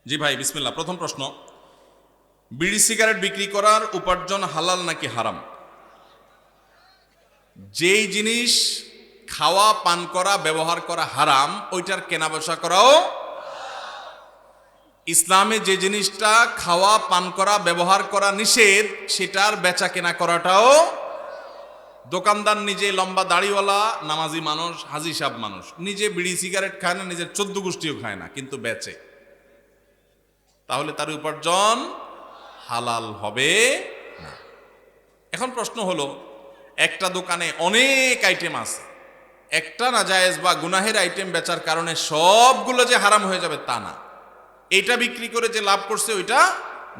জি ভাই বিসমিল্লাহ। প্রথম প্রশ্ন, বিড়ি সিগারেট বিক্রি করার উপার্জন হালাল নাকি হারাম? যেই জিনিস খাওয়া পান করা ব্যবহার করা হারাম, ওইটার কেনা বেচা করাও। ইসলামে যে জিনিসটা খাওয়া পান করা ব্যবহার করা নিষেধ, সেটার বেচা কেনা করাটাও। দোকানদার নিজে লম্বা দাড়িওয়ালা নামাজি মানুষ, হাজি সাহেব মানুষ, নিজে বিড়ি সিগারেট খায় না, নিজের 14 গোষ্ঠীও খায় না, কিন্তু বেচে, তাহলে তার উপার্জন হালাল হবে না। এখন প্রশ্ন হলো, একটা দোকানে অনেক আইটেম আছে, একটা নাজায়েজ বা গুনাহের আইটেম বেচার কারণে সবগুলো যে হারাম হয়ে যাবে তা না। এইটা বিক্রি করে যে লাভ করছে ওইটা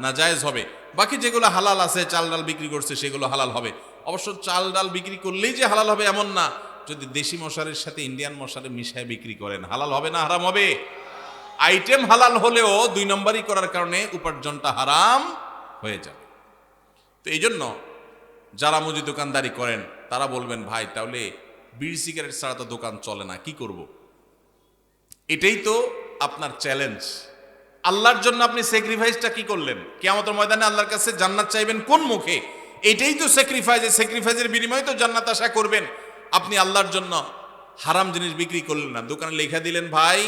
নাজায়েজ হবে, বাকি যেগুলো হালাল আছে, চাল ডাল বিক্রি করছে সেগুলো হালাল হবে। অবশ্য চাল ডাল বিক্রি করলেই যে হালাল হবে এমন না, যদি দেশি মশারির সাথে ইন্ডিয়ান মশারি মিশায় বিক্রি করেন হালাল হবে না হারাম হবে? আইটেম হালাল হলেও 2 নম্বরই করার কারণে উপার্জনটা হারাম হয়ে যাবে। তো এই জন্য যারা মুদি দোকানদারি করেন তারা বলবেন, ভাই তাহলে বিড়ি সিগারেট ছাড়া তো দোকান চলে না, কি করব? এটাই তো আপনার চ্যালেঞ্জ। আল্লাহর জন্য আপনি স্যাক্রিফাইসটা কি করলেন? কিয়ামতের ময়দানে আল্লাহর কাছে জান্নাত চাইবেন কোন মুখে? এটাই তো স্যাক্রিফাইস। স্যাক্রিফাইসের বিনিময়ে তো জান্নাত আশা করবেন। আপনি আল্লাহর জন্য হারাম জিনিস বিক্রি করলেন না, দোকানে লেখা দিলেন, ভাই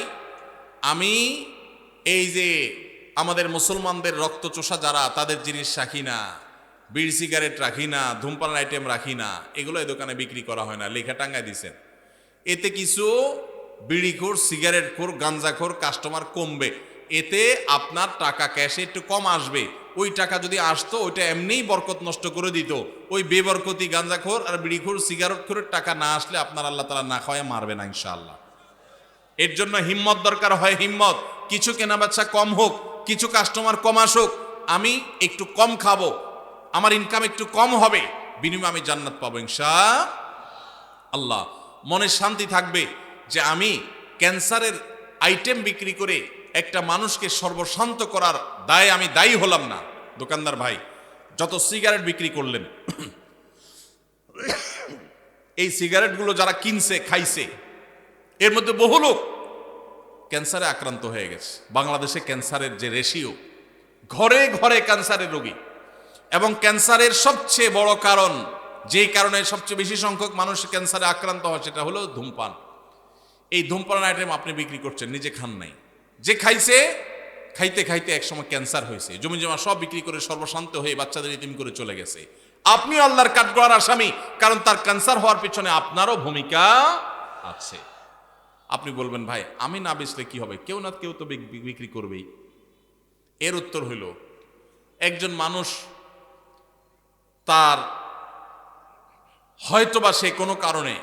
আমি এই যে আমাদের মুসলমানদের রক্তচোষা যারা, তাদের জিনিস রাখি না, বিড়ি সিগারেট রাখি না, ধূমপান আইটেম রাখি না, এগুলো এই দোকানে বিক্রি করা হয় না, লেখা টাঙ্গায় দিছেন। এতে কিছু বিড়িখোর, সিগারেটখোর, গাঞ্জাখোর কাস্টমার কমবে, এতে আপনার টাকা ক্যাশে একটু কম আসবে। ওই টাকা যদি আসতো ওইটা এমনিই বরকত নষ্ট করে দিত। ওই বেবরকতি গাঞ্জাখোর আর বিড়িখোর সিগারেটখোরের টাকা না আসলে আপনার আল্লাহ তাআলা না খাওয়ায় মারবে না ইনশাআল্লাহ। এর জন্য হিম্মত দরকার হয়, হিম্মত। কিছু কেনাবেচা কম হোক, কিছু কাস্টমার কম আসুক, আমি একটু কম খাবো, আমার ইনকাম একটু কম হবে, বিনিময়ে আমি জান্নাত পাবো ইনশাআল্লাহ। মনে শান্তি থাকবে যে আমি ক্যান্সারের আইটেম বিক্রি করে একটা মানুষকে সর্বশান্ত করার দায়ে আমি দায়ী হলাম না। দোকানদার ভাই যত সিগারেট বিক্রি করলেন, এই সিগারেটগুলো যারা কিনছে খাইছে, এর মধ্যে বহু লোক ক্যান্সারে আক্রান্ত হয়ে গেছে। বাংলাদেশে ক্যান্সারের যে রেশিও, ঘরে ঘরে ক্যান্সারের রোগী, এবং ক্যান্সারের সবচেয়ে বড় কারণ, যে কারণে সবচেয়ে বেশি সংখ্যক মানুষ ক্যান্সারে আক্রান্ত হয়, সেটা হলো ধূমপান। এই ধূমপান আইটেম আপনি বিক্রি করছেন, নিজে খান নাই, যে খাইছে, খাইতে খাইতে একসময় ক্যান্সার হয়েছে, জমি জমা সব বিক্রি করে সর্বশান্ত হয়ে বাচ্চাদের ইতিম করে চলে গেছে। আপনি আল্লাহর কাঠগড়ার আসামি, কারণ তার ক্যান্সার হওয়ার পিছনে আপনারও ভূমিকা আছে। আপনি বলবেন, ভাই আমি না বেচলে কি হবে? কেউ না কেউ তো বিক্রি করবেই। এর উত্তর হইল, একজন মানুষ তার হয়তোবা সে কোনো কারণে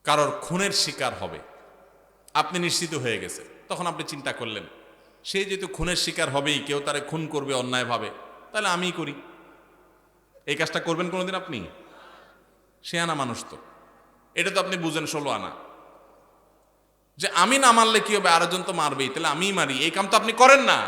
কারোর খুনের শিকার হবে, আপনি নিশ্চিত হয়ে গেছে, তখন আপনি চিন্তা করলেন, সে যেহেতু খুনের শিকার হবেই, কেউ তারে খুন করবে অন্যায়ভাবে, তাহলে আমিই করি। এই কাজটা করবেন কোনোদিন আপনি? সে আনা মানুষ তো, এটা তো আপনি বুঝেন 16 আনা, যে আমি না মারলে কি হবে, আরেকজন তো মারবেই, তাহলে আমিই মারি, এই কাম তো আপনি করেন না।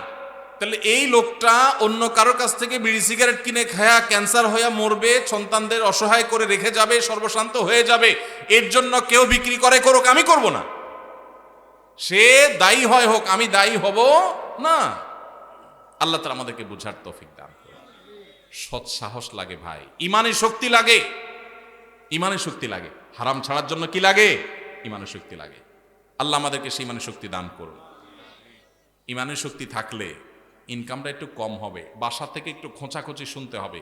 তাহলে এই লোকটা অন্য কারোর কাছ থেকে বিড়ি সিগারেট কিনে খায়া ক্যান্সার হয়ে মরবে, সন্তানদের অসহায় করে রেখে যাবে, সর্বশান্ত হয়ে যাবে। এর জন্য কেউ বিক্রি করে করুক, আমি করব না। সে দায়ী হয় হোক, আমি দায়ী হব না। আল্লাহ তাআলা আমাদেরকে বুঝার তৌফিক দান করুন। সৎ সাহস লাগে ভাই, ইমানের শক্তি লাগে, ইমানের শক্তি লাগে। হারাম ছাড়ার জন্য কি লাগে? ইমানের শক্তি লাগে। আল্লাহ আমাদেরকে সেই ইমানের শক্তি দান করুন। ইমানের শক্তি থাকলে ইনকামটা একটু কম হবে, বাসা থেকে একটু খোঁচাখুচি শুনতে হবে।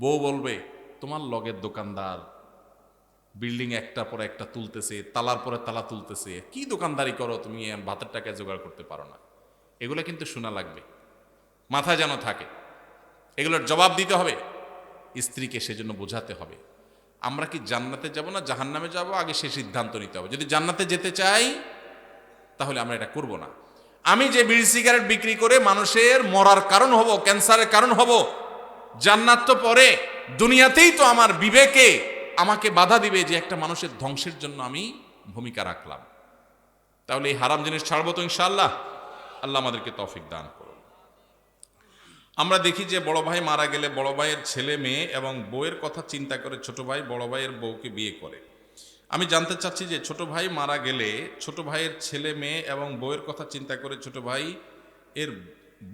বউ বলবে, তোমার লগের দোকানদার বিল্ডিং একটার পর একটা তুলতেছে, তালার পরে তালা তুলতেছে, কি দোকানদারি করো তুমি, ভাতের টাকা জোগাড় করতে পারো না। এগুলো কিন্তু শোনা লাগবে, মাথায় যেন থাকে, এগুলোর জবাব দিতে হবে। স্ত্রীকে সেজন্য বোঝাতে হবে, আমরা কি জান্নাতে যাব না জাহান্নামে যাব, আগে সে সিদ্ধান্ত নিতে হবে। যদি জান্নাতে যেতে চাই তাহলে আমরা এটা করব না। আমি যে বিড়ি সিগারেট বিক্রি করে মানুষের মরার কারণ হব, ক্যান্সারের কারণ হব, জান্নাত তো পরে, দুনিয়াতেই তো আমার বিবেকে আমাকে বাধা দিবে যে একটা মানুষের ধ্বংসের জন্য আমি ভূমিকা রাখলাম। তাহলে এই হারাম জিনিস ছাড়বো তো ইনশাআল্লাহ। আল্লাহ আমাদেরকে তৌফিক দান করুন। আমরা দেখি যে বড় ভাই মারা গেলে বড় ভাইয়ের ছেলে মেয়ে এবং বউয়ের কথা চিন্তা করে ছোট ভাই বড় ভাইয়ের বউকে বিয়ে করে। আমি জানতে চাচ্ছি যে ছোট ভাই মারা গেলে ছোট ভাইয়ের ছেলে মেয়ে এবং বউয়ের কথা চিন্তা করে ছোট ভাই এর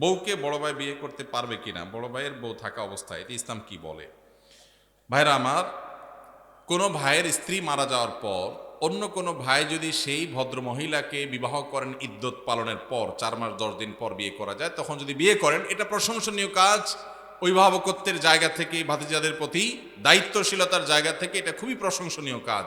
বউকে বড় ভাই বিয়ে করতে পারবে কিনা, বড় ভাইয়ের বউ থাকা অবস্থায়, এটি ইসলাম কি বলে? ভাইরা আমার, কোনো ভাইয়ের স্ত্রী মারা যাওয়ার পর অন্য কোনো ভাই যদি সেই ভদ্র মহিলাকে বিবাহ করেন ইদ্যত পালনের পর 4 মাস 10 দিন পর বিয়ে করা যায়, তখন যদি বিয়ে করেন এটা প্রশংসনীয় কাজ। অভিভাবকত্বের জায়গা থেকে, ভাতিজাদের প্রতি দায়িত্বশীলতার জায়গা থেকে এটা খুবই প্রশংসনীয় কাজ।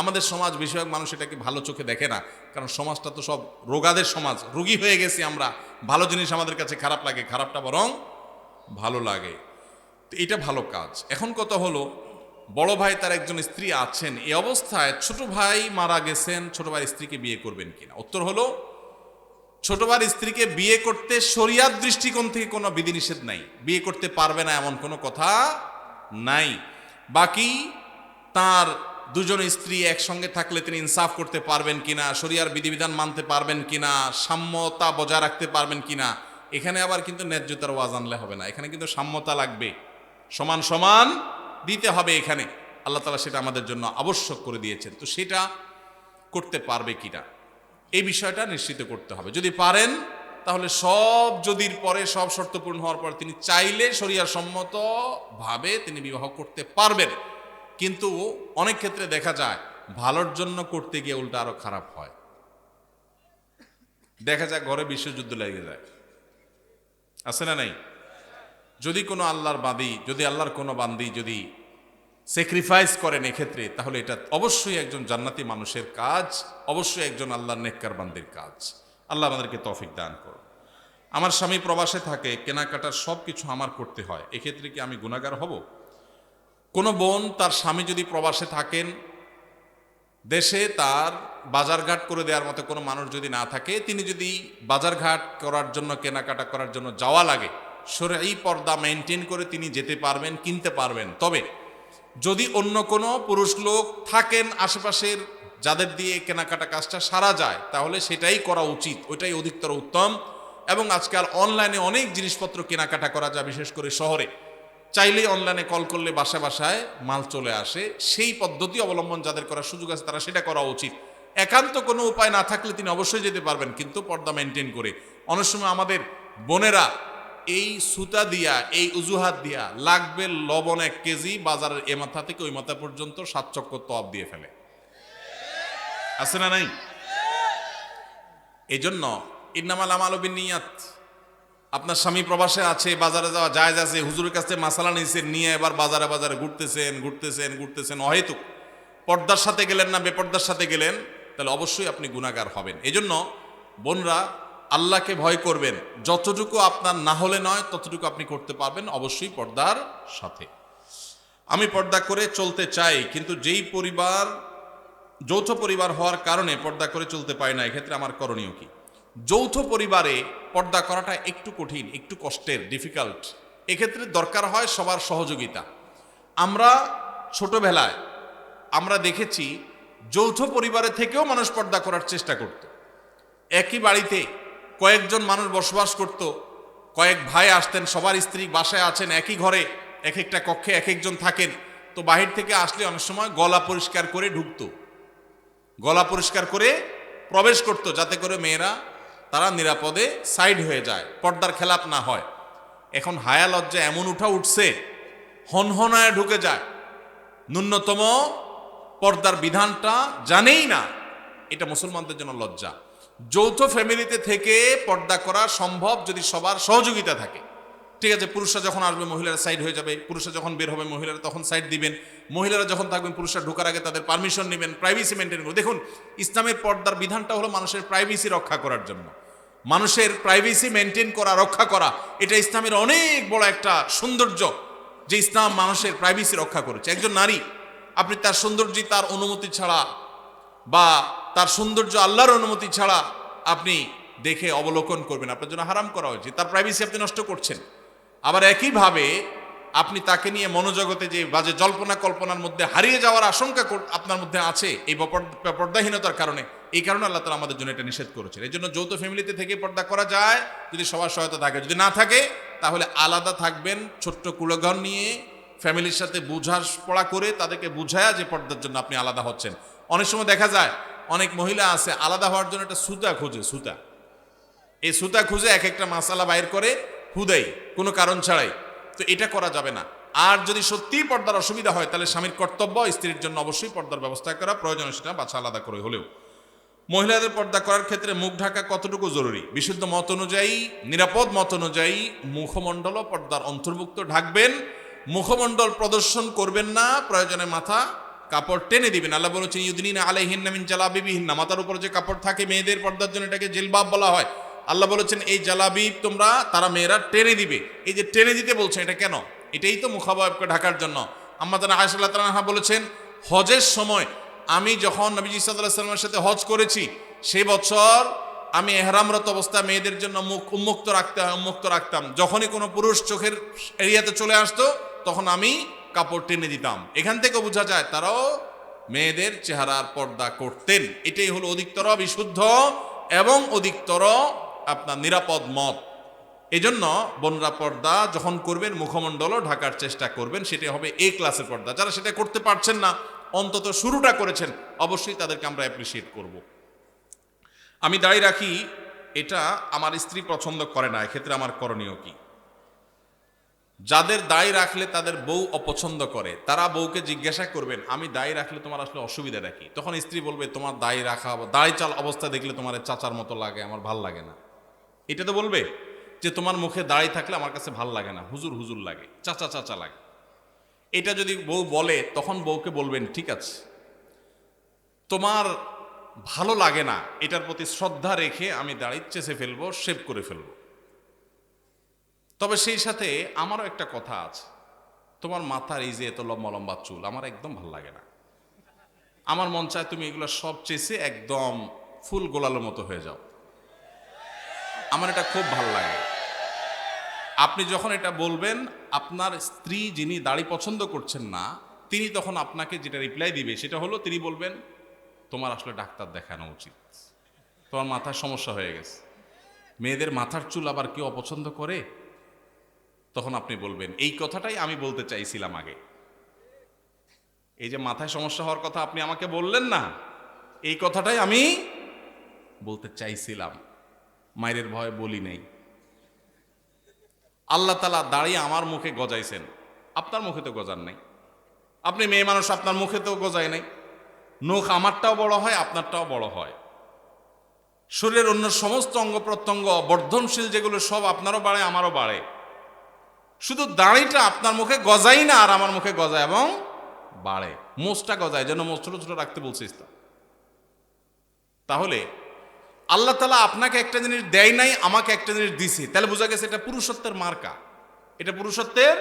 আমাদের সমাজ বেশিরভাগ মানুষ এটাকে ভালো চোখে দেখে না, কারণ সমাজটা তো সব রোগাদের সমাজ, রোগী হয়ে গেছি আমরা। ভালো জিনিস আমাদের কাছে খারাপ লাগে, খারাপটা বরং ভালো লাগে। তো এটা ভালো কাজ। এখন কথা হলো, বড় ভাই তার একজন স্ত্রী আছেন, এই অবস্থায় ছোট ভাই মারা গেছেন, ছোট ভাইয়ের স্ত্রীকে বিয়ে করবেন কিনা? উত্তর হলো, ছোট ভাইয়ের স্ত্রীকে বিয়ে করতে শরিয়াত দৃষ্টিকোণ থেকে কোনো বিধিনিষেধ নাই, বিয়ে করতে পারবে না এমন কোনো কথা নাই। বাকি তার দুজন স্ত্রী একসঙ্গে থাকলে তিনি ইনসাফ করতে পারবেন কিনা, শরিয়ার বিধিবিধান মানতে পারবেন কিনা, সাম্যতা বজায় রাখতে পারবেন কিনা, এখানে আবার কিন্তু ন্যায্যতার ওয়াজ আনলে হবে না, এখানে কিন্তু সাম্যতা লাগবে, সমান সমান দিতে হবে। এখানে আল্লাহ তাআলা সেটা আমাদের জন্য আবশ্যক করে দিয়েছেন। তো সেটা করতে পারবে কিনা এই বিষয়টা নিশ্চিত করতে হবে। যদি পারেন তাহলে সব যদির পরে, সব শর্ত পূর্ণ হওয়ার পর তিনি চাইলে শরিয়া সম্মত ভাবে তিনি বিবাহ করতে পারবেন। কিন্তু অনেক ক্ষেত্রে দেখা যায় ভালোর জন্য করতে গিয়ে উল্টা আরো খারাপ হয়। দেখা যায় ঘরে বিশ্বযুদ্ধ লেগে যায়, আছে না নাই? যদি কোনো আল্লাহর বান্দী, যদি আল্লাহর কোনো বান্দী যদি স্যাক্রিফাইস করেন এক্ষেত্রে, তাহলে এটা অবশ্যই একজন জান্নাতি মানুষের কাজ, অবশ্যই একজন আল্লাহর নেককার বান্দির কাজ। আল্লাহ আমাদেরকে তৌফিক দান করুন। আমার স্বামী প্রবাসে থাকে, কেনাকাটার সব কিছু আমার করতে হয়, এক্ষেত্রে কি আমি গুনাহগার হব? কোনো বোন, তার স্বামী যদি প্রবাসে থাকেন, দেশে তার বাজারঘাট করে দেওয়ার মতো কোনো মানুষ যদি না থাকে, তিনি যদি বাজারঘাট করার জন্য, কেনাকাটা করার জন্য যাওয়া লাগে, শরঈ পর্দা মেনটেন করে তিনি যেতে পারবেন, কিনতে পারবেন। তবে যদি অন্য কোনো পুরুষ লোক থাকেন আশেপাশের, যাদের দিয়ে কেনাকাটা কাজটা সারা যায়, তাহলে সেটাই করা উচিত, ওইটাই অধিকতর উত্তম। এবং আজকাল অনলাইনে অনেক জিনিসপত্র কেনাকাটা করা যায়, বিশেষ করে শহরে চাইলেই অনলাইনে কল করলে বাসায় বাসায় মাল চলে আসে। সেই পদ্ধতি অবলম্বন যাদের করার সুযোগ আছে তারা সেটা করা উচিত। একান্ত কোনো উপায় না থাকলে তিনি অবশ্যই যেতে পারবেন, কিন্তু পর্দা মেনটেন করে। অনেক সময় আমাদের বোনেরা এই সুতা দিয়া, এই উজুহাত দিয়া লাগবে লবণ 1 কেজি, বাজারের এ মাথা থেকে ওই মাথা পর্যন্ত 7 চক্কর তওয়াব দিয়ে ফেলে, আছে না নাই? এই জন্য ইন্নামাল আমালু বিন্নিয়াত। আপনার স্বামী প্রবাসে আছে, বাজারে যাওয়া জায়েজ আছে, হুজুরের কাছে মাসালা নিয়েছেন, নিয়ে এবার বাজারে বাজারে ঘুরতেছেন অহেতুক, পর্দার সাথে গেলেন না বেপর্দার সাথে গেলেন, তাহলে অবশ্যই আপনি গুনাহগার হবেন। এই জন্য বোনরা আল্লাহকে ভয় করবেন, যতটুকু আপনার না হলে নয় ততটুকু আপনি করতে পারবেন, অবশ্যই পর্দার সাথে। আমি পর্দা করে চলতে চাই, কিন্তু যেই পরিবার, যৌথ পরিবার হওয়ার কারণে পর্দা করে চলতে পারি না, এক্ষেত্রে আমার করণীয় কি? যৌথ পরিবারে পর্দা করাটা একটু কঠিন, একটু কষ্টের, ডিফিকাল্ট। এক্ষেত্রে দরকার হয় সবার সহযোগিতা। আমরা ছোটবেলায় আমরা দেখেছি যৌথ পরিবারে থেকেও মানুষ পর্দা করার চেষ্টা করত। একই বাড়িতে কয়েকজন মানুষ বসবাস করত, কয়েক ভাই আসতেন, সবার স্ত্রী বাসায় আছেন, একই ঘরে এক একটা কক্ষে এক একজন থাকেন। তো বাহির থেকে আসলে অনেক সময় গলা পরিষ্কার করে ঢুকতো, গলা পরিষ্কার করে প্রবেশ করত, যাতে করে মেয়েরা তারা নিরাপদে সাইড হয়ে যায়, পর্দার খেলাপ না হয়। এখন হায়া লজ্জা এমন উঠছে, হনহনায় ঢুকে যায়, ন্যূনতম পর্দার বিধানটা জানেই না। এটা মুসলমানদের জন্য লজ্জা। যৌথ ফ্যামিলিতে থেকে পর্দা করা সম্ভব যদি সবার সহযোগিতা থাকে। ঠিক আছে, পুরুষরা যখন আসবে মহিলারা সাইড হয়ে যাবে, পুরুষরা যখন বের হবে মহিলারা তখন সাইড দিবেন, মহিলারা যখন থাকবেন পুরুষরা ঢোকার আগে তাদের পারমিশন নেবেন, প্রাইভেসি মেনটেন করবেন। দেখুন, ইসলামের পর্দার বিধানটা হলো মানুষের প্রাইভেসি রক্ষা করার জন্য, মানুষের প্রাইভেসি মেনটেন করা, রক্ষা করা। এটা ইসলামের অনেক বড় একটা সৌন্দর্য যে ইসলাম মানুষের প্রাইভেসি রক্ষা করেছে। একজন নারী, আপনি তার সৌন্দর্য তার অনুমতি ছাড়া বা তার সৌন্দর্য আল্লাহর অনুমতি ছাড়া আপনি দেখে অবলোকন করবেন, আপনার জন্য হারাম করা হয়েছে, তার প্রাইভেসি আপনি নষ্ট করছেন। আবার একইভাবে আপনি তাকে নিয়ে মনোজগতে যে বাজে জল্পনা কল্পনার মধ্যে হারিয়ে যাওয়ার আশঙ্কা আপনার মধ্যে আছে এই পর্দাহীনতার কারণে। এই কারণে আল্লাহ তাআলা আমাদের জন্য এটা নিষেধ করেছেন। এই জন্য যৌথ ফ্যামিলিতে থেকে পর্দা করা যায় যদি সবার সহায়তা থাকে, যদি না থাকে তাহলে আলাদা থাকবেন, ছোট্ট কুলঘর নিয়ে ফ্যামিলির সাথে বোঝাপড়া করে তাদেরকে বুঝায়া যে পর্দার জন্য আপনি আলাদা হচ্ছেন। অনেক সময় দেখা যায় অনেক মহিলা আছে আলাদা হওয়ার জন্য একটা সুতা খোঁজে, সুতা, এই সুতা খুঁজে এক একটা মাসালা বাইর করে হুদাই, কোনো কারণ ছাড়াই। তো এটা করা যাবে না। আর যদি সত্যিই পর্দার অসুবিধা হয় তাহলে স্বামীর কর্তব্য স্ত্রীর জন্য অবশ্যই পর্দার ব্যবস্থা করা, প্রয়োজন সেটা বাছা আলাদা করে হলেও। মহিলাদের পর্দা করার ক্ষেত্রে মুখ ঢাকা কতটুকু জরুরি? বিশুদ্ধ মত অনুযায়ী, নিরাপদ মত অনুযায়ী মুখমণ্ডলও পর্দার অন্তর্ভুক্ত। ঢাকবেন, মুখমণ্ডল প্রদর্শন করবেন না, প্রয়োজনে মাথা কাপড় টেনে দিবেন। আল্লাহ বলেছেন ইউদিনিনা আলাইহিন্না মিন জালাবিবিহিন্না, মাথার উপর যে কাপড় থাকে মেয়েদের পর্দার জন্য এটাকে জিলবাব বলা হয়। আল্লাহ বলেছেন এই জালাবিব তোমরা, তারা মেয়েরা টেনে দিবে। এই যে টেনে দিতে বলছেন এটা কেন? এটাই তো মুখাবয়বকে ঢাকার জন্য। আম্মা জানা আয়েশা রাদিয়াল্লাহু আনহা বলেছেন হজের সময় আমি যখন নবীজি সাল্লাল্লাহু আলাইহি ওয়াসাল্লামের সাথে হজ করেছি সেই বছর আমি এহরামরত অবস্থায় মেয়েদের জন্য মুখ উন্মুক্ত রাখতাম। যখনই কোনো পুরুষ চোখের এরিয়াতে চলে আসতো তখন আমি কাপড় টেনে দিতাম। এখান থেকে বোঝা যায় তারাও মেয়েদের চেহারার পর্দা করতেন। এটাই হলো অধিকতর বিশুদ্ধ এবং অধিকতর আপনার নিরাপদ মত। এজন্য বোনরা পর্দা যখন করবেন মুখমণ্ডলও ঢাকার চেষ্টা করবেন, সেটা হবে এ ক্লাসের পর্দা। যারা সেটা করতে পারছেন না, অন্তত শুরুটা করেছেন, অবশ্যই তাদেরকে আমরা অ্যাপ্রিসিয়েট করব। আমি দাড়ি রাখি, এটা আমার স্ত্রী পছন্দ করে না, এক্ষেত্রে আমার করণীয় কি? যাদের দাড়ি রাখলে তাদের বউ অপছন্দ করে, তারা বউকে জিজ্ঞাসা করবেন আমি দাড়ি রাখলে তোমার আসলে অসুবিধাটা কি? তখন স্ত্রী বলবে তোমার দাড়ি রাখা, দাড়ি চাল অবস্থা দেখলে তোমার চাচার মতো লাগে, আমার ভাল লাগে না। এটা তো বলবে যে তোমার মুখে দাড়ি থাকলে আমার কাছে ভাল লাগে না, হুজুর হুজুর লাগে, চাচা চাচা লাগে। এটা যদি বউ বলে তখন বউকে বলবেন ঠিক আছে, তোমার ভালো লাগে না, এটার প্রতি শ্রদ্ধা রেখে আমি দাড়ি চেঁচে ফেলবো, শেভ করে ফেলবো। তবে সেই সাথে আমারও একটা কথা আছে, তোমার মাথার এই যে এত লম্বা লম্বা চুল আমার একদম ভাল লাগে না। আমার মন চায় তুমি এগুলো সব চেঁচে একদম ফুল গোলালের মতো হয়ে যাও, আমার এটা খুব ভাল লাগে। আপনি যখন এটা বলবেন, আপনার স্ত্রী যিনি দাড়ি পছন্দ করছেন না তিনি তখন আপনাকে যেটা রিপ্লাই দিবে সেটা হলো, তিনি বলবেন তোমার আসলে ডাক্তার দেখানো উচিত, তোমার মাথার সমস্যা হয়ে গেছে। মেয়েদের মাথার চুল আবার কেউ অপছন্দ করে? তখন আপনি বলবেন এই কথাটাই আমি বলতে চাইছিলাম আগে। এই যে মাথায় সমস্যা হওয়ার কথা আপনি আমাকে বললেন না, এই কথাটাই আমি বলতে চাইছিলাম, মায়ের ভয়ে বলি নেই। আল্লাহ তাআলা দাঁড়িয়ে আমার মুখে গজাইছেন, আপনার মুখে তো গজান নাই। আপনি মেয়ে মানুষ, আপনার মুখে তো গজায় নাই। নখ আমারটাও বড় হয়, আপনারটাও বড় হয়। শরীরের অন্য সমস্ত অঙ্গ প্রত্যঙ্গ বর্ধনশীল যেগুলো সব আপনারও বাড়ে আমারও বাড়ে। শুধু দাড়িটা আপনার মুখে গজাই না, আর আমার মুখে গজায় এবং বাড়ে। মোচটা গজায়, যেন মোচ ছোট ছোট রাখতে বলছিস। তাহলে আল্লাহ তাআলা আপনাকে একটা জিনিস দেয় নাই, আমাকে একটা জিনিস দিছে, তাহলে বোঝা গেছে এটা পুরুষত্বের মার্কা, এটা পুরুষত্বের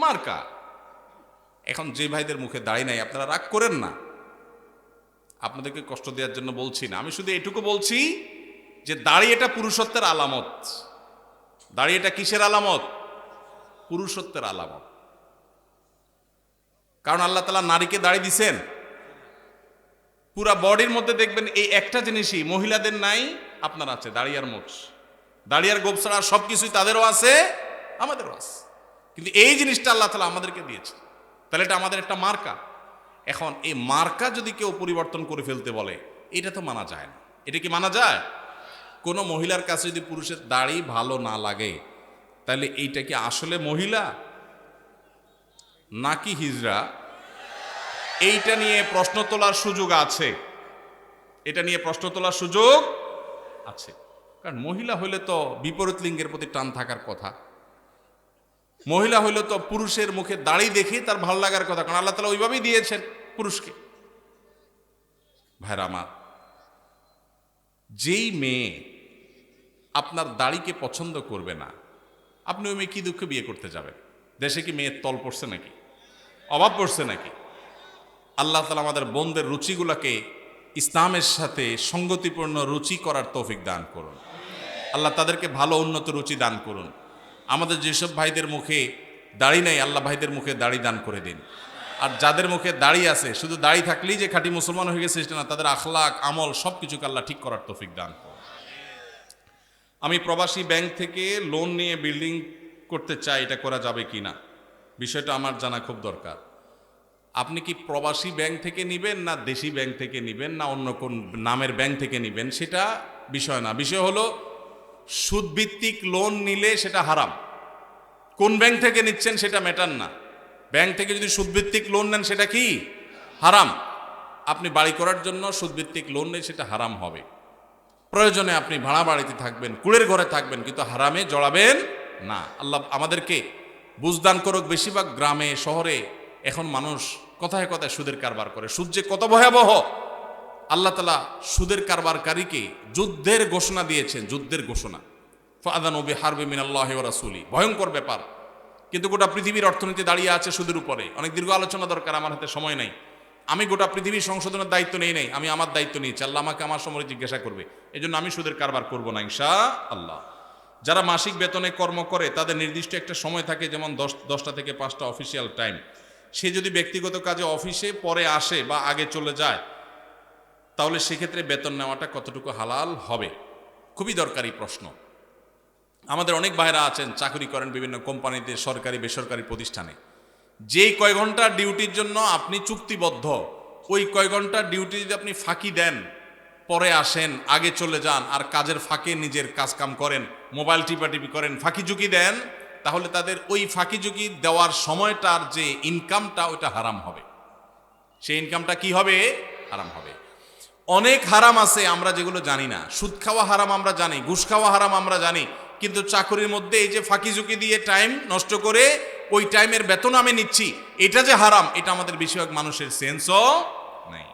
মার্কা। এখন যে ভাইদের মুখে দাড়ি নাই আপনারা রাগ করেন না, আপনাদেরকে কষ্ট দেওয়ার জন্য বলছি না, আমি শুধু এটুকু বলছি যে দাড়ি এটা পুরুষত্বের আলামত। দাড়ি এটা কিসের আলামত? পুরুষত্বের আলামত। কারণ আল্লাহ তাআলা নারীকে দাড়ি দিছেন, পুরা বডির মধ্যে দেখবেন এই একটা জিনিসই মহিলাদের নাই, আপনার আছে, দাড়ি আর মোচ। দাড়ি আর গোপ ছাড়া সবকিছুই তাদেরও আছে, আমাদেরও আছে। কিন্তু এই জিনিসটা আল্লাহ তাআলা আমাদেরকে দিয়েছে, তাহলে এটা আমাদের একটা মার্কা। এখন এই মার্কা যদি কেউ পরিবর্তন করে ফেলতে বলে, এটা তো মানা যায় না। এটা কি মানা যায়? কোনো মহিলার কাছে যদি পুরুষের দাড়ি ভালো না লাগে, তাহলে এইটা কি আসলে মহিলা নাকি হিজড়া? এইটা নিয়ে প্রশ্ন তোলার সুযোগ আছে, এটা নিয়ে প্রশ্ন তোলার সুযোগ আছে। কারণ মহিলা হইলে তো বিপরীত লিঙ্গের প্রতি টান থাকার কথা, মহিলা হইলে তো পুরুষের মুখে দাড়ি দেখে তার ভালো লাগার কথা, কারণ আল্লাহ তাআলা ওইভাবেই দিয়েছেন পুরুষকে। ভাইরা আমার, যেই মেয়ে আপনার দাড়িকে পছন্দ করবে না, আপনি ওই মেয়ে কি দুঃখে বিয়ে করতে যাবেন? দেশে কি মেয়ের তল পড়ছে নাকি, অভাব পড়ছে নাকি? আল্লাহ তাআলা আমাদের বোনদের রুচিগুলোকে ইসলামের সাথে সঙ্গতিপূর্ণ রুচি করার তৌফিক দান করুন। আল্লাহ তাদেরকে ভালো উন্নত রুচি দান করুন। আমাদের যেসব ভাইদের মুখে দাড়ি নেই, আল্লাহ ভাইদের মুখে দাড়ি দান করে দিন। আর যাদের মুখে দাড়ি আছে, শুধু দাড়ি থাকলেই যে খাঁটি মুসলমান হয়ে গেছে সেটা না, তাদের আখলাক আমল সব কিছুকে আল্লাহ ঠিক করার তৌফিক দান করুন। আমি প্রবাসী ব্যাংক থেকে লোন নিয়ে বিল্ডিং করতে চাই, এটা করা যাবে কি না, বিষয়টা আমার জানা খুব দরকার। আপনি কি প্রবাসী ব্যাংক থেকে নেবেন না দেশি ব্যাংক থেকে নেবেন না অন্য কোন নামের ব্যাংক থেকে নেবেন সেটা বিষয় না। বিষয় হলো সুদভিত্তিক লোন নিলে সেটা হারাম। কোন ব্যাংক থেকে নিচ্ছেন সেটা ম্যাটার না। ব্যাংক থেকে যদি সুদভিত্তিক লোন নেন সেটা কি হারাম। আপনি বাড়ি করার জন্য সুদভিত্তিক লোন নেন, সেটা হারাম হবে। প্রয়োজনে আপনি ভাড়া বাড়িতে থাকবেন, কুড়ের ঘরে থাকবেন, কিন্তু হারামে জড়াবেন না। আল্লাহ আমাদেরকে বুঝদান করুক। বেশিরভাগ গ্রামে শহরে এখন মানুষ কথায় কথায় সুদের কারবার করে। সুদ যে কত ভয়াবহ, আল্লাহ তাআলা সুদের কারবারকারীকে যুদ্ধের ঘোষণা দিয়েছেন, যুদ্ধের ঘোষণা। ফাআযানু বিহারবি মিনাল্লাহি ওয়া রাসূলি, ভয়ঙ্কর ব্যাপার। কিন্তু গোটা পৃথিবীর অর্থনীতি দাঁড়িয়ে আছে সুদের উপরে। অনেক দীর্ঘ আলোচনা দরকার, আমার হাতে সময় নাই। আমি গোটা পৃথিবীর সংশোধনের দায়িত্ব নেই নাই, আমি আমার দায়িত্ব নিয়েছি। আল্লাহ আমাকে আমার সময় জিজ্ঞাসা করবে, এজন্য আমি সুদের কারবার করব না ইনশাআল্লাহ। যারা মাসিক বেতনে কর্ম করে তাদের নির্দিষ্ট একটা সময় থাকে, যেমন 10টা থেকে 5টা অফিসিয়াল টাইম। সে যদি ব্যক্তিগত কাজে অফিসে পরে আসে বা আগে চলে যায়, তাহলে সেক্ষেত্রে বেতন নেওয়াটা কতটুকু হালাল হবে? খুবই দরকারি প্রশ্ন। আমাদের অনেক ভাইরা আছেন, চাকরি করেন বিভিন্ন কোম্পানিতে, সরকারি বেসরকারি প্রতিষ্ঠানে। যেই কয় ঘন্টা ডিউটির জন্য আপনি চুক্তিবদ্ধ, ওই কয় ঘন্টা ডিউটি যদি আপনি ফাঁকি দেন, পরে আসেন, আগে চলে যান, আর কাজের ফাঁকে নিজের কাজ কাম করেন, মোবাইল টিপাটিপি করেন, ফাঁকি ঝুঁকি দেন, তাহলে তাদের ওই ফাঁকি ঝুঁকি দেওয়ার সময়টার যে ইনকামটা, ওইটা হারাম হবে। সেই ইনকামটা কি হবে? হারাম হবে। অনেক হারাম আছে আমরা যেগুলো জানি না। সুদ খাওয়া হারাম আমরা জানি, ঘুষ খাওয়া হারাম আমরা জানি, কিন্তু চাকরির মধ্যে এই যে ফাঁকি ঝুঁকি দিয়ে টাইম নষ্ট করে ওই টাইমের বেতন আমি নিচ্ছি, এটা যে হারাম, এটা আমাদের বেশিরভাগ মানুষের সেন্সও নেই।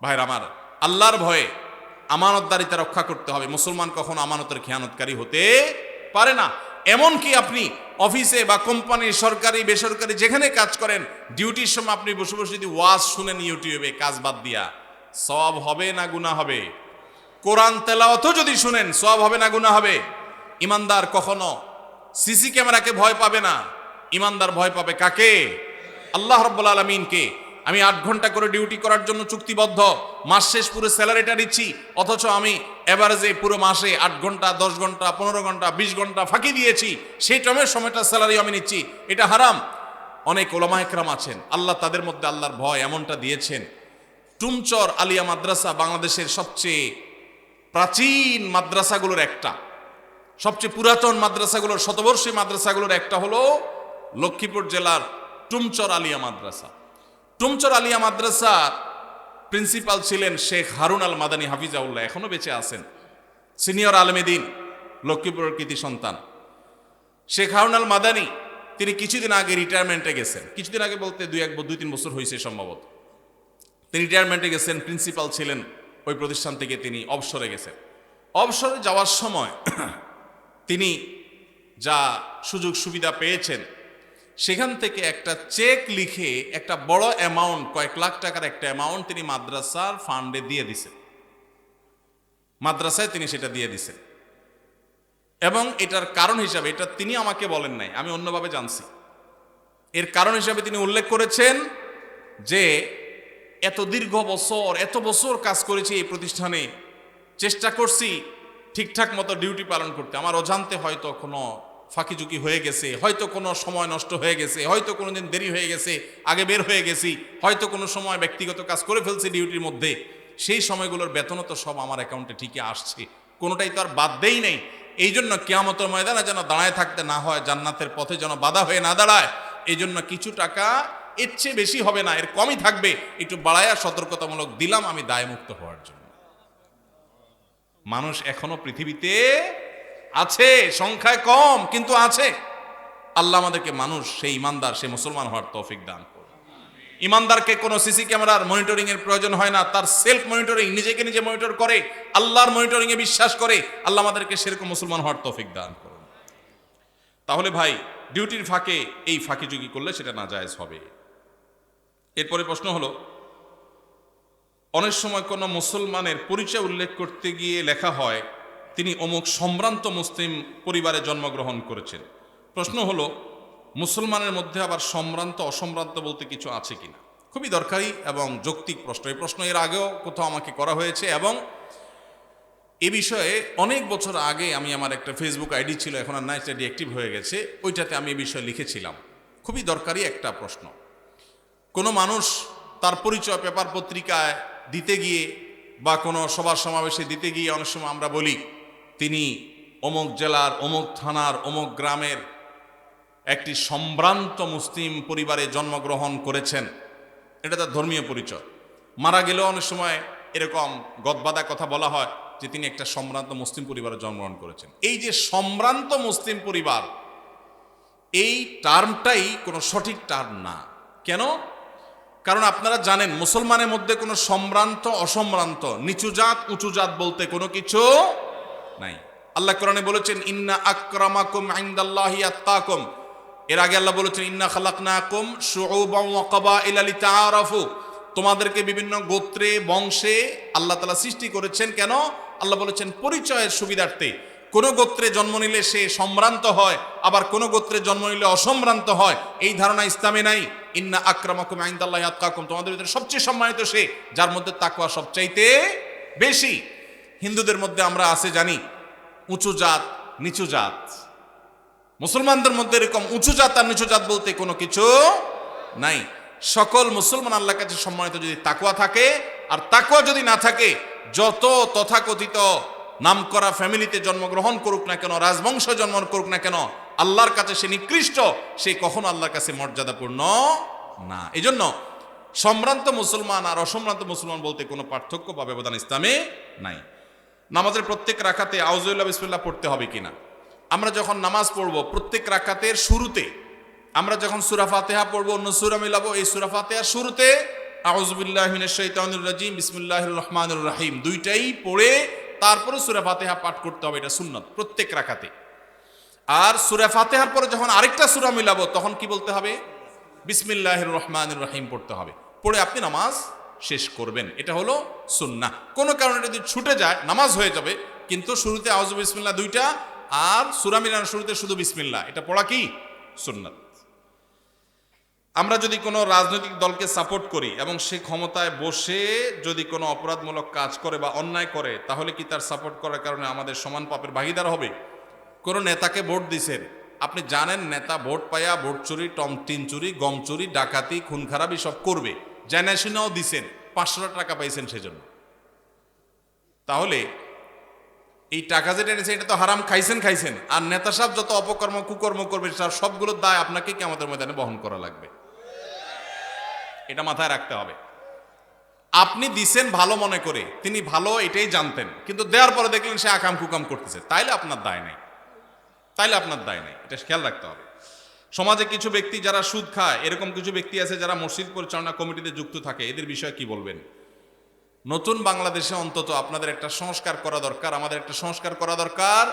ভাইরা আমার, আল্লাহর ভয়ে আমানতদারিতা রক্ষা করতে হবে। মুসলমান কখনো আমানতের খেয়ানতকারী হতে পারে না। এমনকি আপনি অফিসে বা কোম্পানি, সরকারি বেসরকারি যেখানে কাজ করেন, ডিউটির সময় আপনি বসে বসে যদি ওয়াজ শুনেন ইউটিউবে কাজ বাদ দিয়া, সওয়াব হবে না গুনাহ হবে? কোরআন তেলাওয়াতও যদি শুনেন, সওয়াব হবে না গুনাহ হবে? ইমানদার কখনো সিসি ক্যামেরাকে ভয় পাবে না। ইমানদার ভয় পাবে কাকে? আল্লাহ রাব্বুল আলামিনকে। আমি 8 ঘন্টা করে ডিউটি করার জন্য চুক্তিবদ্ধ, মাস শেষ পুরো স্যালারিটা নিচ্ছি, অথচ আমি এভারেজে পুরো মাসে 8 ঘন্টা, 10 ঘন্টা, 15 ঘন্টা, 20 ঘন্টা ফাঁকি দিয়েছি, সেই টাইমের সময়টা স্যালারি আমি নিচ্ছি, এটা হারাম। অনেক ওলামা একরাম আছেন, আল্লাহ তাদের মধ্যে আল্লাহর ভয় এমনটা দিয়েছেন। টুমচর আলিয়া মাদ্রাসা বাংলাদেশের সবচেয়ে প্রাচীন মাদ্রাসাগুলোর একটা, সবচেয়ে পুরাতন মাদ্রাসাগুলোর, শতবর্ষী মাদ্রাসাগুলোর একটা হলো লক্ষ্মীপুর জেলার টুমচর আলিয়া মাদ্রাসা। টুমচর আলিয়া মাদ্রাসার প্রিন্সিপাল ছিলেন শেখ হারুন আল মাদানী হাফিজাউল্লাহ, এখনো বেঁচে আছেন, সিনিয়র আলেমে দ্বীন, লক্ষ্মীপুরের কৃতি সন্তান। শেখ হারুন আল মাদানী তিনি কিছুদিন আগে রিটায়ারমেন্টে গেছেন। কিছুদিন আগে বলতে 2-3 বছর হয়েছে সম্ভবত। তিনি রিটায়ারমেন্টে গেছেন, প্রিন্সিপাল ছিলেন ওই প্রতিষ্ঠান থেকে, তিনি অবসরে গেছেন। অবসরে যাওয়ার সময় তিনি যা সুযোগ সুবিধা পেয়েছেন, সেখান থেকে একটা চেক লিখে একটা বড় অ্যামাউন্ট, কয়েক লাখ টাকার একটা অ্যামাউন্ট তিনি মাদ্রাসার ফান্ডে দিয়ে দিছেন। মাদ্রাসায় তিনি সেটা দিয়ে দিছেন, এবং এটার কারণ হিসাবে, এটা তিনি আমাকে বলেন নাই, আমি অন্যভাবে জানছি, এর কারণ হিসাবে তিনি উল্লেখ করেছেন যে এত দীর্ঘ বছর, এত বছর কাজ করেছি এই প্রতিষ্ঠানে, চেষ্টা করছি ঠিকঠাক মতো ডিউটি পালন করতে, আমার অজান্তে হয়তো কোনো ফাঁকি ঝুঁকি হয়ে গেছে, হয়তো কোনো সময় নষ্ট হয়ে গেছে, হয়তো কোনো দিন দেরি হয়ে গেছে, আগে বের হয়ে গেছি, হয়তো কোনো সময় ব্যক্তিগত কাজ করে ফেলছি ডিউটির মধ্যে, সেই সময়গুলোর বেতনও তো সব আমার অ্যাকাউন্টে ঠিকই আসছে, কোনোটাই তো আর বাদ দেই নেই। এই জন্য কিয়ামতের ময়দানে যেন দাঁড়ায় থাকতে না হয়, জান্নাতের পথে যেন বাধা হয়ে না দাঁড়ায়, এই জন্য কিছু টাকা এর চেয়ে বেশি হবে না, এর কমই থাকবে, একটু বাড়ায়া সতর্কতামূলক দিলাম আমি দায়মুক্ত হওয়ার জন্য। মানুষ এখনো পৃথিবীতে আছে, সংখ্যায় কম কিন্তু আছে। আল্লাহ আমাদেরকে মানুষ, সেই ইমানদার, সেই মুসলমান হওয়ার তৌফিক দান করুন। ইমানদারকে কোনো সিসি ক্যামেরার মনিটরিং এর প্রয়োজন হয় না, তার সেলফ মনিটরিং, নিজেকে নিজে মনিটর করে, আল্লাহর মনিটরিং এ বিশ্বাস করে। আল্লাহ আমাদেরকে সেরকম মুসলমান হওয়ার তৌফিক দান করুন। তাহলে ভাই, ডিউটির ফাঁকে এই ফাঁকি ঝুঁকি করলে সেটা নাজায়েজ হবে। এরপরে প্রশ্ন হলো, অনেক সময় কোনো মুসলমানের পরিচয় উল্লেখ করতে গিয়ে লেখা হয় তিনি অমুক সম্ভ্রান্ত মুসলিম পরিবারে জন্মগ্রহণ করেছেন। প্রশ্ন হলো, মুসলমানের মধ্যে আবার সম্ভ্রান্ত অসম্ভ্রান্ত বলতে কিছু আছে কিনা? খুবই দরকারি এবং যৌক্তিক প্রশ্ন। এই প্রশ্ন এর আগেও কোথাও আমাকে করা হয়েছে, এবং এ বিষয়ে অনেক বছর আগে আমি, আমার একটা ফেসবুক আইডি ছিল, এখন আর নাই, সেটা ডিঅ্যাক্টিভ হয়ে গেছে, ওইটাতে আমি এই বিষয়ে লিখেছিলাম। খুবই দরকারি একটা প্রশ্ন। কোনো মানুষ তার পরিচয় পেপার পত্রিকায় দিতে গিয়ে বা কোনো সভা সমাবেশে দিতে গিয়ে অনেক সময় আমরা বলি তিনি অমুক জেলার অমুক থানার অমুক গ্রামের একটি সম্ভ্রান্ত মুসলিম পরিবারে জন্মগ্রহণ করেছেন, এটা তার ধর্মীয় পরিচয়। মারা গেলেও অনেক সময় এরকম গদবাদা কথা বলা হয় যে তিনি একটা সম্ভ্রান্ত মুসলিম পরিবারে জন্মগ্রহণ করেছেন। এই যে সম্ভ্রান্ত মুসলিম পরিবার, এই টার্মটাই কোনো সঠিক টার্ম না। কেন? কারণ আপনারা জানেন মুসলমানের মধ্যে কোনো সম্ভ্রান্ত অসম্ভ্রান্ত, নিচু জাত উঁচু জাত বলতে কোনো কিছু নাই। আল্লাহ কোরআনে বলেছেন ইন্না আকরামাকুম ইনদাল্লাহি আত্তাকুম। এর আগে আল্লাহ বলেছেন ইন্না খালাকনাকুম শুউবান ওয়া কাবাইলা লিতাআরাফু। তোমাদেরকে বিভিন্ন গোত্রে বংশে আল্লাহ তাআলা সৃষ্টি করেছেন। কেন? আল্লাহ বলেছেন পরিচয়ের সুবিধার্থে। কোন গোত্রে জন্ম নিলে সে সম্ভ্রান্ত হয়, আবার কোন গোত্রে জন্ম নিলে অসম্ভ্রান্ত হয়, এই ধারণা ইসলামে নাই। ইন্না আকরামাকুম ইনদাল্লাহি আতকাকুম, তোমাদের ভিতরে সবচেয়ে সম্মানিত সে যার মধ্যে তাকওয়া সবচাইতে বেশি। হিন্দুদের মধ্যে আমরা আছে জানি উঁচু জাত নিচু জাত, মুসলমানদের মধ্যে এরকম উঁচু জাত আর নিচু জাত বলতে কোনো কিছু নাই। সকল মুসলমান আল্লাহর কাছে সম্মানিত যদি তাকওয়া থাকে, আর তাকওয়া যদি না থাকে, যত তথাকথিত নামকরা ফ্যামিলিতে জন্মগ্রহণ করুক না কেন, রাজবংশ জন্ম করুক না কেন, আল্লাহর কাছে সে নিকৃষ্ট, সে কখনো আল্লাহর কাছে মর্যাদাপূর্ণ না। এই জন্য সম্ভ্রান্ত মুসলমান আর অসম্ভ্রান্ত মুসলমান বলতে কোনো পার্থক্য বা ব্যবধান ইসলামে নাই। নামাজের প্রত্যেক রাকাতে আউযুবিল্লাহ বিসমিল্লাহ পড়তে হবে কিনা? আমরা যখন নামাজ পড়বো প্রত্যেক রাকাতের শুরুতে, আমরা যখন সূরা ফাতিহা পড়বো, অন্য সূরা মিলাবো, এই সূরা ফাতিহার শুরুতে আউযুবিল্লাহি মিনাশ শাইতানির রাজিম বিসমিল্লাহির রহমানির রহিম দুইটাই পড়ে তারপরে সূরা ফাতিহা পাঠ করতে হবে, এটা সুন্নাত প্রত্যেক রাকাতে। আর সূরা ফাতিহার পরে যখন আরেকটা সূরা মিলাবো তখন কি বলতে হবে? বিসমিল্লাহির রহমানির রহিম পড়তে হবে, পড়ে আপনি নামাজ শেষ করবেন। এটা হলো সুন্নাহ। কোনো কারণে যদি ছুটে যায় নামাজ হয়ে যাবে, কিন্তু শুরুতে আউযু বিসমিল্লাহ দুইটা আর সূরা মিলানোর শুরুতে শুধু বিসমিল্লাহ, এটা পড়া কি সুন্নাত। আমরা যদি কোনো রাজনৈতিক দলকে সাপোর্ট করি এবং সে ক্ষমতায় বসে যদি কোনো অপরাধমূলক কাজ করে বা অন্যায় করে, তাহলে কি তার সাপোর্ট করার কারণে আমাদের সমান পাপের ভাগিদার হবে? কোনো নেতাকে ভোট দিছেন, আপনি জানেন নেতা ভোট পাইয়া ভোট চুরি, টিন চুরি, গম চুরি, ডাকাতি, খুন খারাপি সব করবে, জানা শুনেও দিছেন, 500 টাকা পাইছেন সেজন্য। তাহলে এই টাকা যেটা এনেছে এটা তো হারাম খাইছেন, আর নেতা সাহেব যত অপকর্ম কুকর্ম করবে তার সবগুলোর দায় আপনাকে কিয়ামতের ময়দানে বহন করা লাগবে। এটা মাথায় রাখতে হবে। আপনি দিছেন ভালো মনে করে, তিনি ভালো এটাই জানতেন, কিন্তু দেওয়ার পরে দেখলেন সে আকাম কুকাম করতেছে, তাইলে আপনার দায় নেই, এটা খেয়াল রাখতে হবে। সমাজে কিছু ব্যক্তি যারা সুদ খায়, এরকম কিছু ব্যক্তি আছে যারা মসজিদ পরিচালনা কমিটিতে যুক্ত থাকে, এদের বিষয়ে কি বলবেন? নতুন বাংলাদেশে অন্তত আপনাদের একটা সংস্কার করা দরকার, আমাদের একটা সংস্কার করা দরকার।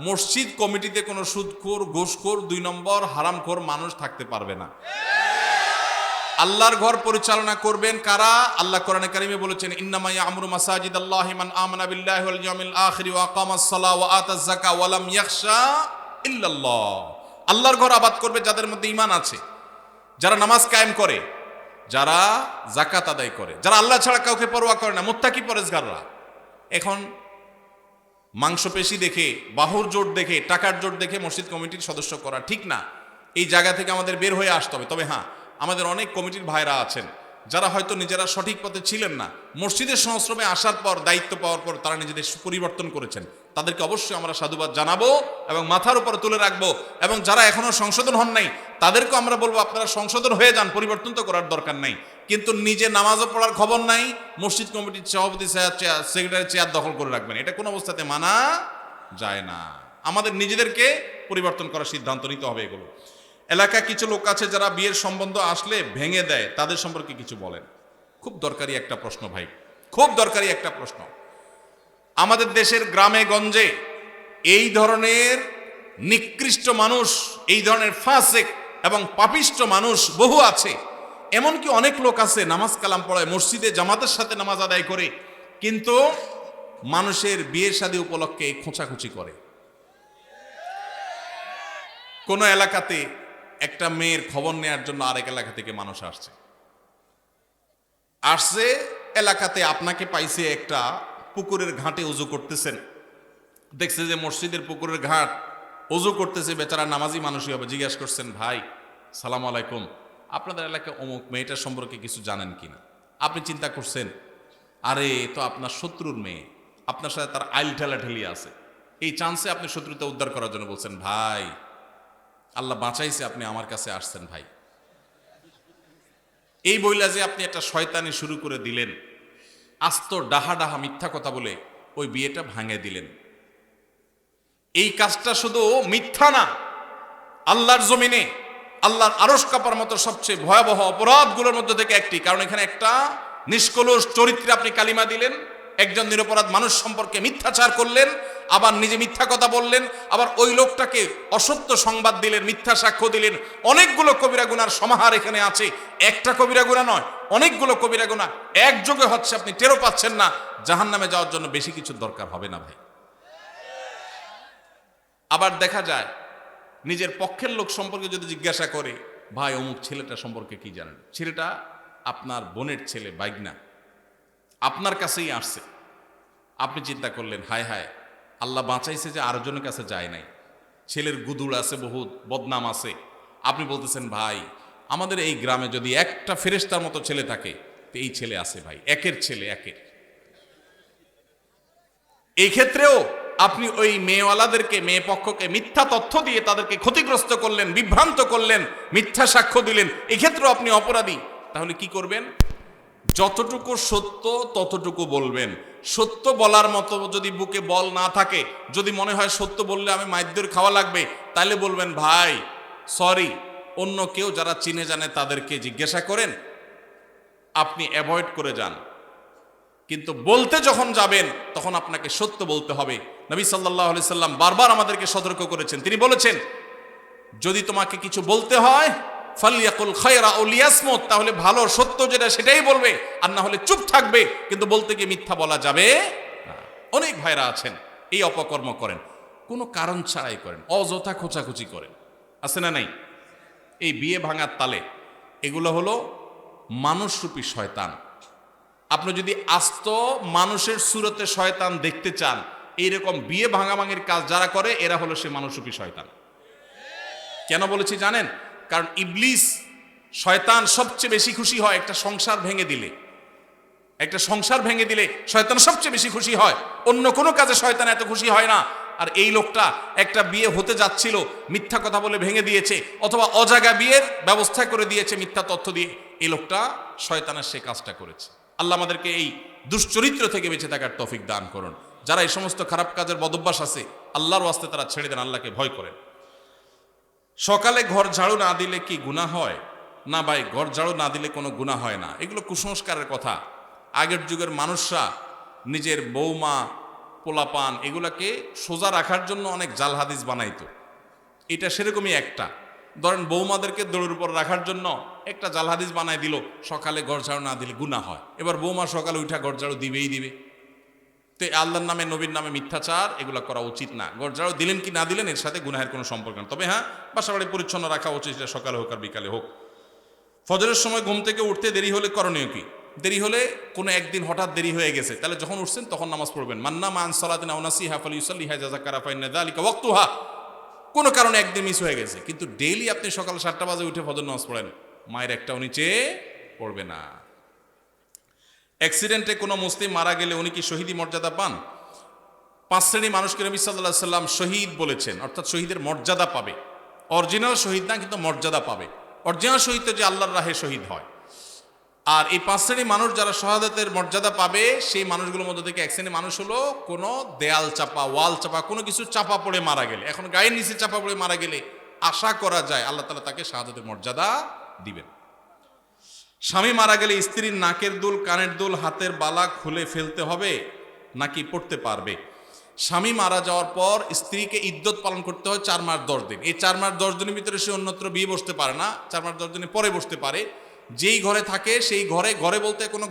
মসজিদ কমিটিতে কোনো সুদখোর, ঘুষখোর, 2 নম্বর হারামখোর মানুষ থাকতে পারবে না। আল্লাহর ঘর পরিচালনা করবেন কারা? আল্লাহ কোরআনে কারিমে বলেছেন ইন্নামা ইয়ামুরু মাসাজিদাল্লাহি মান আমানা বিল্লাহি ওয়াল ইয়াউমিল আখির ওয়া আকামাস সালাহ ওয়া আতাজ যাকাত ওয়া লাম ইয়াখশা ইল্লাল্লাহ। আল্লাহর ঘর আবাদ করবে যাদের মধ্যে ঈমান আছে, যারা নামাজ কায়েম করে, যারা যাকাত আদায় করে, যারা আল্লাহ ছাড়া কাউকে পরোয়া করে না, মুত্তাকি পরেজগাররা। এখন মাংসপেশি দেখে, বাহুর জোট দেখে, টাকার জোট দেখে মসজিদ কমিটির সদস্য করা ঠিক না। এই জায়গা থেকে আমাদের বের হয়ে আসতে হবে। তবে হ্যাঁ, আমাদের অনেক কমিটির ভাইরা আছেন যারা হয়তো নিজেরা সঠিক পথে ছিলেন না, মসজিদের সংস্রবে আসার পর, দায়িত্ব পাওয়ার পর তারা নিজেদের পরিবর্তন করেছেন, তাদেরকে অবশ্যই আমরা সাধুবাদ জানাবো এবং মাথার উপরে তুলে রাখবো। এবং যারা এখনো সংশোধন হন নাই তাদেরকেও আমরা বলবো আপনারা সংশোধন হয়ে যান, পরিবর্তন তো করার দরকার নাই। কিন্তু নিজে নামাজও পড়ার খবর নাই, মসজিদ কমিটির সভাপতি সেক্রেটারি চেয়ার দখল করে রাখবেন, এটা কোনো অবস্থাতে মানা যায় না। আমাদের নিজেদেরকে পরিবর্তন করার সিদ্ধান্ত নিতে হবে। এগুলো এলাকায় কিছু লোক আছে যারা বিয়ের সম্বন্ধ আসলে ভেঙে দেয়, তাদের সম্পর্কে কিছু বলেন। খুব দরকারি একটা প্রশ্ন ভাই, খুব দরকারি একটা প্রশ্ন। আমাদের দেশের গ্রামে গঞ্জে এই ধরনের নিকৃষ্ট মানুষ, এই ধরনের ফাসিক এবং পাপিষ্ট মানুষ বহু আছে। এমনকি অনেক লোক আছে নামাজ কালাম পড়ায়, মসজিদে জামাতের সাথে নামাজ আদায় করে, কিন্তু মানুষের বিয়ে শাদী উপলক্ষে খোঁচাখুচি করে। কোন এলাকাতে একটা মেয়ের খবর নেয়ার জন্য আরেক এলাকা থেকে মানুষ আসছে এলাকাতে আপনাকে পাইছে একটা পুকুরের ঘাটে উজু করতেছেন, দেখছে যে মসজিদের পুকুরের ঘাট উজু করতেছে, বেচারা নামাজি মানুষই হবে। জিজ্ঞাসা করছেন, ভাই সালাম আলাইকুম, আপনাদের এলাকায় অমুক মেয়েটার সম্পর্কে কিছু জানেন কিনা। আপনি চিন্তা করছেন, আরে তো আপনার শত্রুর মেয়ে, আপনার সাথে তার আইল ঠেলাঠেলি আছে, এই চান্সে আপনি শত্রুতা উদ্ধার করার জন্য বলছেন, ভাই আল্লাহ বাঁচাইছে, আপনি আমার কাছে আসছেন ভাই। এই বইলা যে আপনি একটা শয়তানি শুরু করে দিলেন, আস্ত ডাহা ডাহা মিথ্যা কথা বলে ওই বিয়েটা ভাঙে দিলেন। এই কাজটা শুধু মিথ্যা না, আল্লাহর জমিনে আল্লাহর আরশ কাঁপার মতো সবচেয়ে ভয়াবহ অপরাধগুলোর মধ্যে থেকে একটি। কারণ এখানে একটা নিষ্কলুষ চরিত্রে আপনি কালিমা দিলেন, একজন নিরপরাধ মানুষ সম্পর্কে মিথ্যাচার করলেন, আবার নিজে মিথ্যা কথা বললেন, আবার ওই লোকটাকে অসত্য সংবাদ দিলেন, মিথ্যা সাক্ষ্য দিলেন। অনেকগুলো কবিরা গুনার সমাহার এখানে আছে, একটা কবিরা গুনাহ নয়, অনেকগুলো কবিরা গুনাহ একযোগে হচ্ছে, আপনি টেরও পাচ্ছেন না। জাহান্নামে যাওয়ার জন্য বেশি কিছু দরকার হবে না ভাই। আবার দেখা যায় নিজের পক্ষের লোক সম্পর্কে যদি জিজ্ঞাসা করে, ভাই অমুক ছেলেটা সম্পর্কে কি জানেন, ছেলেটা আপনার বোনের ছেলে, বাইগনা, আপনার কাছেই আসছে। আপনি চিন্তা করলেন, হায় হায়, আল্লাহ বাঁচাইছে যে আরেকজনের কাছে যায় নাই, ছেলের গুদুল আছে, বহুত বদনাম আছে। আপনি বলতেছেন, ভাই আমাদের এই গ্রামে যদি একটা ফেরেশতার মতো ছেলে থাকে তো এই ছেলে আছে ভাই, একের ছেলে একের। এই ক্ষেত্রেও আপনি ওই মেয়েওয়ালাদেরকে, মেয়ে পক্ষকে মিথ্যা তথ্য দিয়ে তাদেরকে ক্ষতিগ্রস্ত করলেন, বিভ্রান্ত করলেন, মিথ্যা সাক্ষ্য দিলেন, এক্ষেত্রেও আপনি অপরাধী। তাহলে কি করবেন? যতটুকু সত্য ততটুকু বলবেন। সত্য বলার মতো যদি বুকে বল না থাকে, যদি মনে হয় সত্য বললে আমি মাইদ্যর খাওয়া লাগবে, তাহলে বলবেন, ভাই সরি, অন্য কেউ যারা চিনে জানে তাদেরকে জিজ্ঞাসা করেন, আপনি অ্যাভয়েড করে যান। কিন্তু বলতে যখন যাবেন তখন আপনাকে সত্য বলতে হবে। নবী সাল্লাল্লাহু আলাইহি সাল্লাম বারবার আমাদেরকে সতর্ক করেছেন। তিনি বলেছেন, যদি তোমাকে কিছু বলতে হয় ফালিয়াকুল খায়রা আও লিয়াসমুত, তাহলে ভালো সত্য যেটা সেটাই বলবে, আর না হলে চুপ থাকবে। কিন্তু বলতে গিয়ে মিথ্যা বলা যাবে না। অনেক ভাইরা আছেন এই অপকর্ম করেন, কোনো কারণ ছাড়াই করেন, অযথা খোঁচাখুচি করেন, আছে না নাই? এই বিয়ে ভাঙার তালে এগুলো হলো মানুষরূপী শয়তান। আপনি যদি আস্ত মানুষের সুরতে শয়তান দেখতে চান, এইরকম বিয়ে ভাঙাভাঙির কাজ যারা করে এরা হলো সে মানুষরূপী শয়তান। কেন বলেছি জানেন? কারণ ইবলিস শয়তান সবচেয়ে বেশি খুশি হয় একটা সংসার ভেঙে দিলে। একটা সংসার ভেঙে দিলে শয়তান সবচেয়ে বেশি খুশি হয়, অন্য কোনো কাজে শয়তান এত খুশি হয় না। আর এই লোকটা একটা বিয়ে হতে যাচ্ছিল, মিথ্যা কথা বলে ভেঙে দিয়েছে, অথবা অজাগা বিয়ের ব্যবস্থা করে দিয়েছে মিথ্যা তথ্য দিয়ে। এই লোকটা শয়তানের সে কাজটা করেছে। আল্লাহ আমাদেরকে এই দুশ্চরিত্র থেকে বেঁচে থাকার তৌফিক দান করুন। যারা এই সমস্ত খারাপ কাজের বদভ্যাস আছে, আল্লাহর ওয়াস্তে তারা ছেড়ে দেন, আল্লাহকে ভয় করেন। সকালে ঘর ঝাড়ু না দিলে কি গুনাহ হয়? না ভাই, ঘর ঝাড়ু না দিলে কোনো গুনাহ হয় না। এগুলো কুসংস্কারের কথা। আগের যুগের মানুষরা নিজের বৌমা, পোলাপান এগুলাকে সোজা রাখার জন্য অনেক জাল হাদিস বানাইতো। এটা সেরকমই একটা। ধরেন বৌমাদেরকে দড়ির উপর রাখার জন্য একটা জাল হাদিস বানাই দিল, সকালে ঘর ঝাড়ু না দিলে গুনাহ হয়। এবার বৌমা সকালে উঠা ঘর ঝাড়ু দিবেই দিবে। তো আল্লাহর নামে, নবীর নামে মিথ্যাচার এগুলো করা উচিত না। ঘর ঝাড়ু দিলেন কি না দিলেন এর সাথে গুনাহের কোনো সম্পর্ক না। তবে হ্যাঁ, বাসা বাড়ি পরিচ্ছন্ন রাখা উচিত, সেটা সকালে হোক আর বিকালে হোক। ফজরের সময় ঘুম থেকে উঠতে দেরি হলে করণীয় কি? দেরি হলে কোনো একদিন হঠাৎ দেরি হয়ে গেছে, তাহলে যখন উঠছেন তখন নামাজ পড়বেন। মান্না মান সালাতিন আও নাসিহা ফালিউসাল্লিহা জাযাকারা ফাইন্না যালিকা ওয়াক্তুহা। কোনো কারণে একদিন মিস হয়ে গেছে, কিন্তু ডেইলি আপনি সকাল 7টা বাজে উঠে ফজর নামাজ পড়েন, মায়ের একটাও নিচে পড়বে না। অ্যাক্সিডেন্টে কোনো মুসলিম মারা গেলে উনি কি শহীদি মর্যাদা পান? 5 শ্রেণী মানুষকে নবী সাল্লাল্লাহু আলাইহি সাল্লাম শহীদ বলেছেন, অর্থাৎ শহীদের মর্যাদা পাবে। অরিজিনাল শহীদ না, কিন্তু মর্যাদা পাবে। অরিজিনাল শহীদ তো যে আল্লাহর রাহে শহীদ হয়। আর এই 5 শ্রেণী মানুষ যারা শাহাদাতের মর্যাদা পাবে, সেই মানুষগুলোর মধ্যে থেকে এক শ্রেণী মানুষ হলো কোনো দেয়াল চাপা, ওয়াল চাপা, কোনো কিছু চাপা পড়ে মারা গেলে। এখন গায়ের নিচে চাপা পড়ে মারা গেলে আশা করা যায় আল্লাহ তাআলা তাকে শাহাদাতের মর্যাদা দিবেন। স্বামী মারা গেলে স্ত্রীর নাকের দুল, কানের দুল, হাতের বালা খুলে ফেলতে হবে নাকি পড়তে পারবে? স্বামী মারা যাওয়ার পর স্ত্রীকে ইদ্যত পালন করতে হয় 4 মাস 10 দিন। এই 4 মাস 10 দিনের ভিতরে সে অন্যত্র বিয়ে বসতে পারে না, 4 মাস 10 দিনের পরে বসতে পারে। যেই ঘরে থাকে সেই ঘরে, ঘরে বলতে কোনো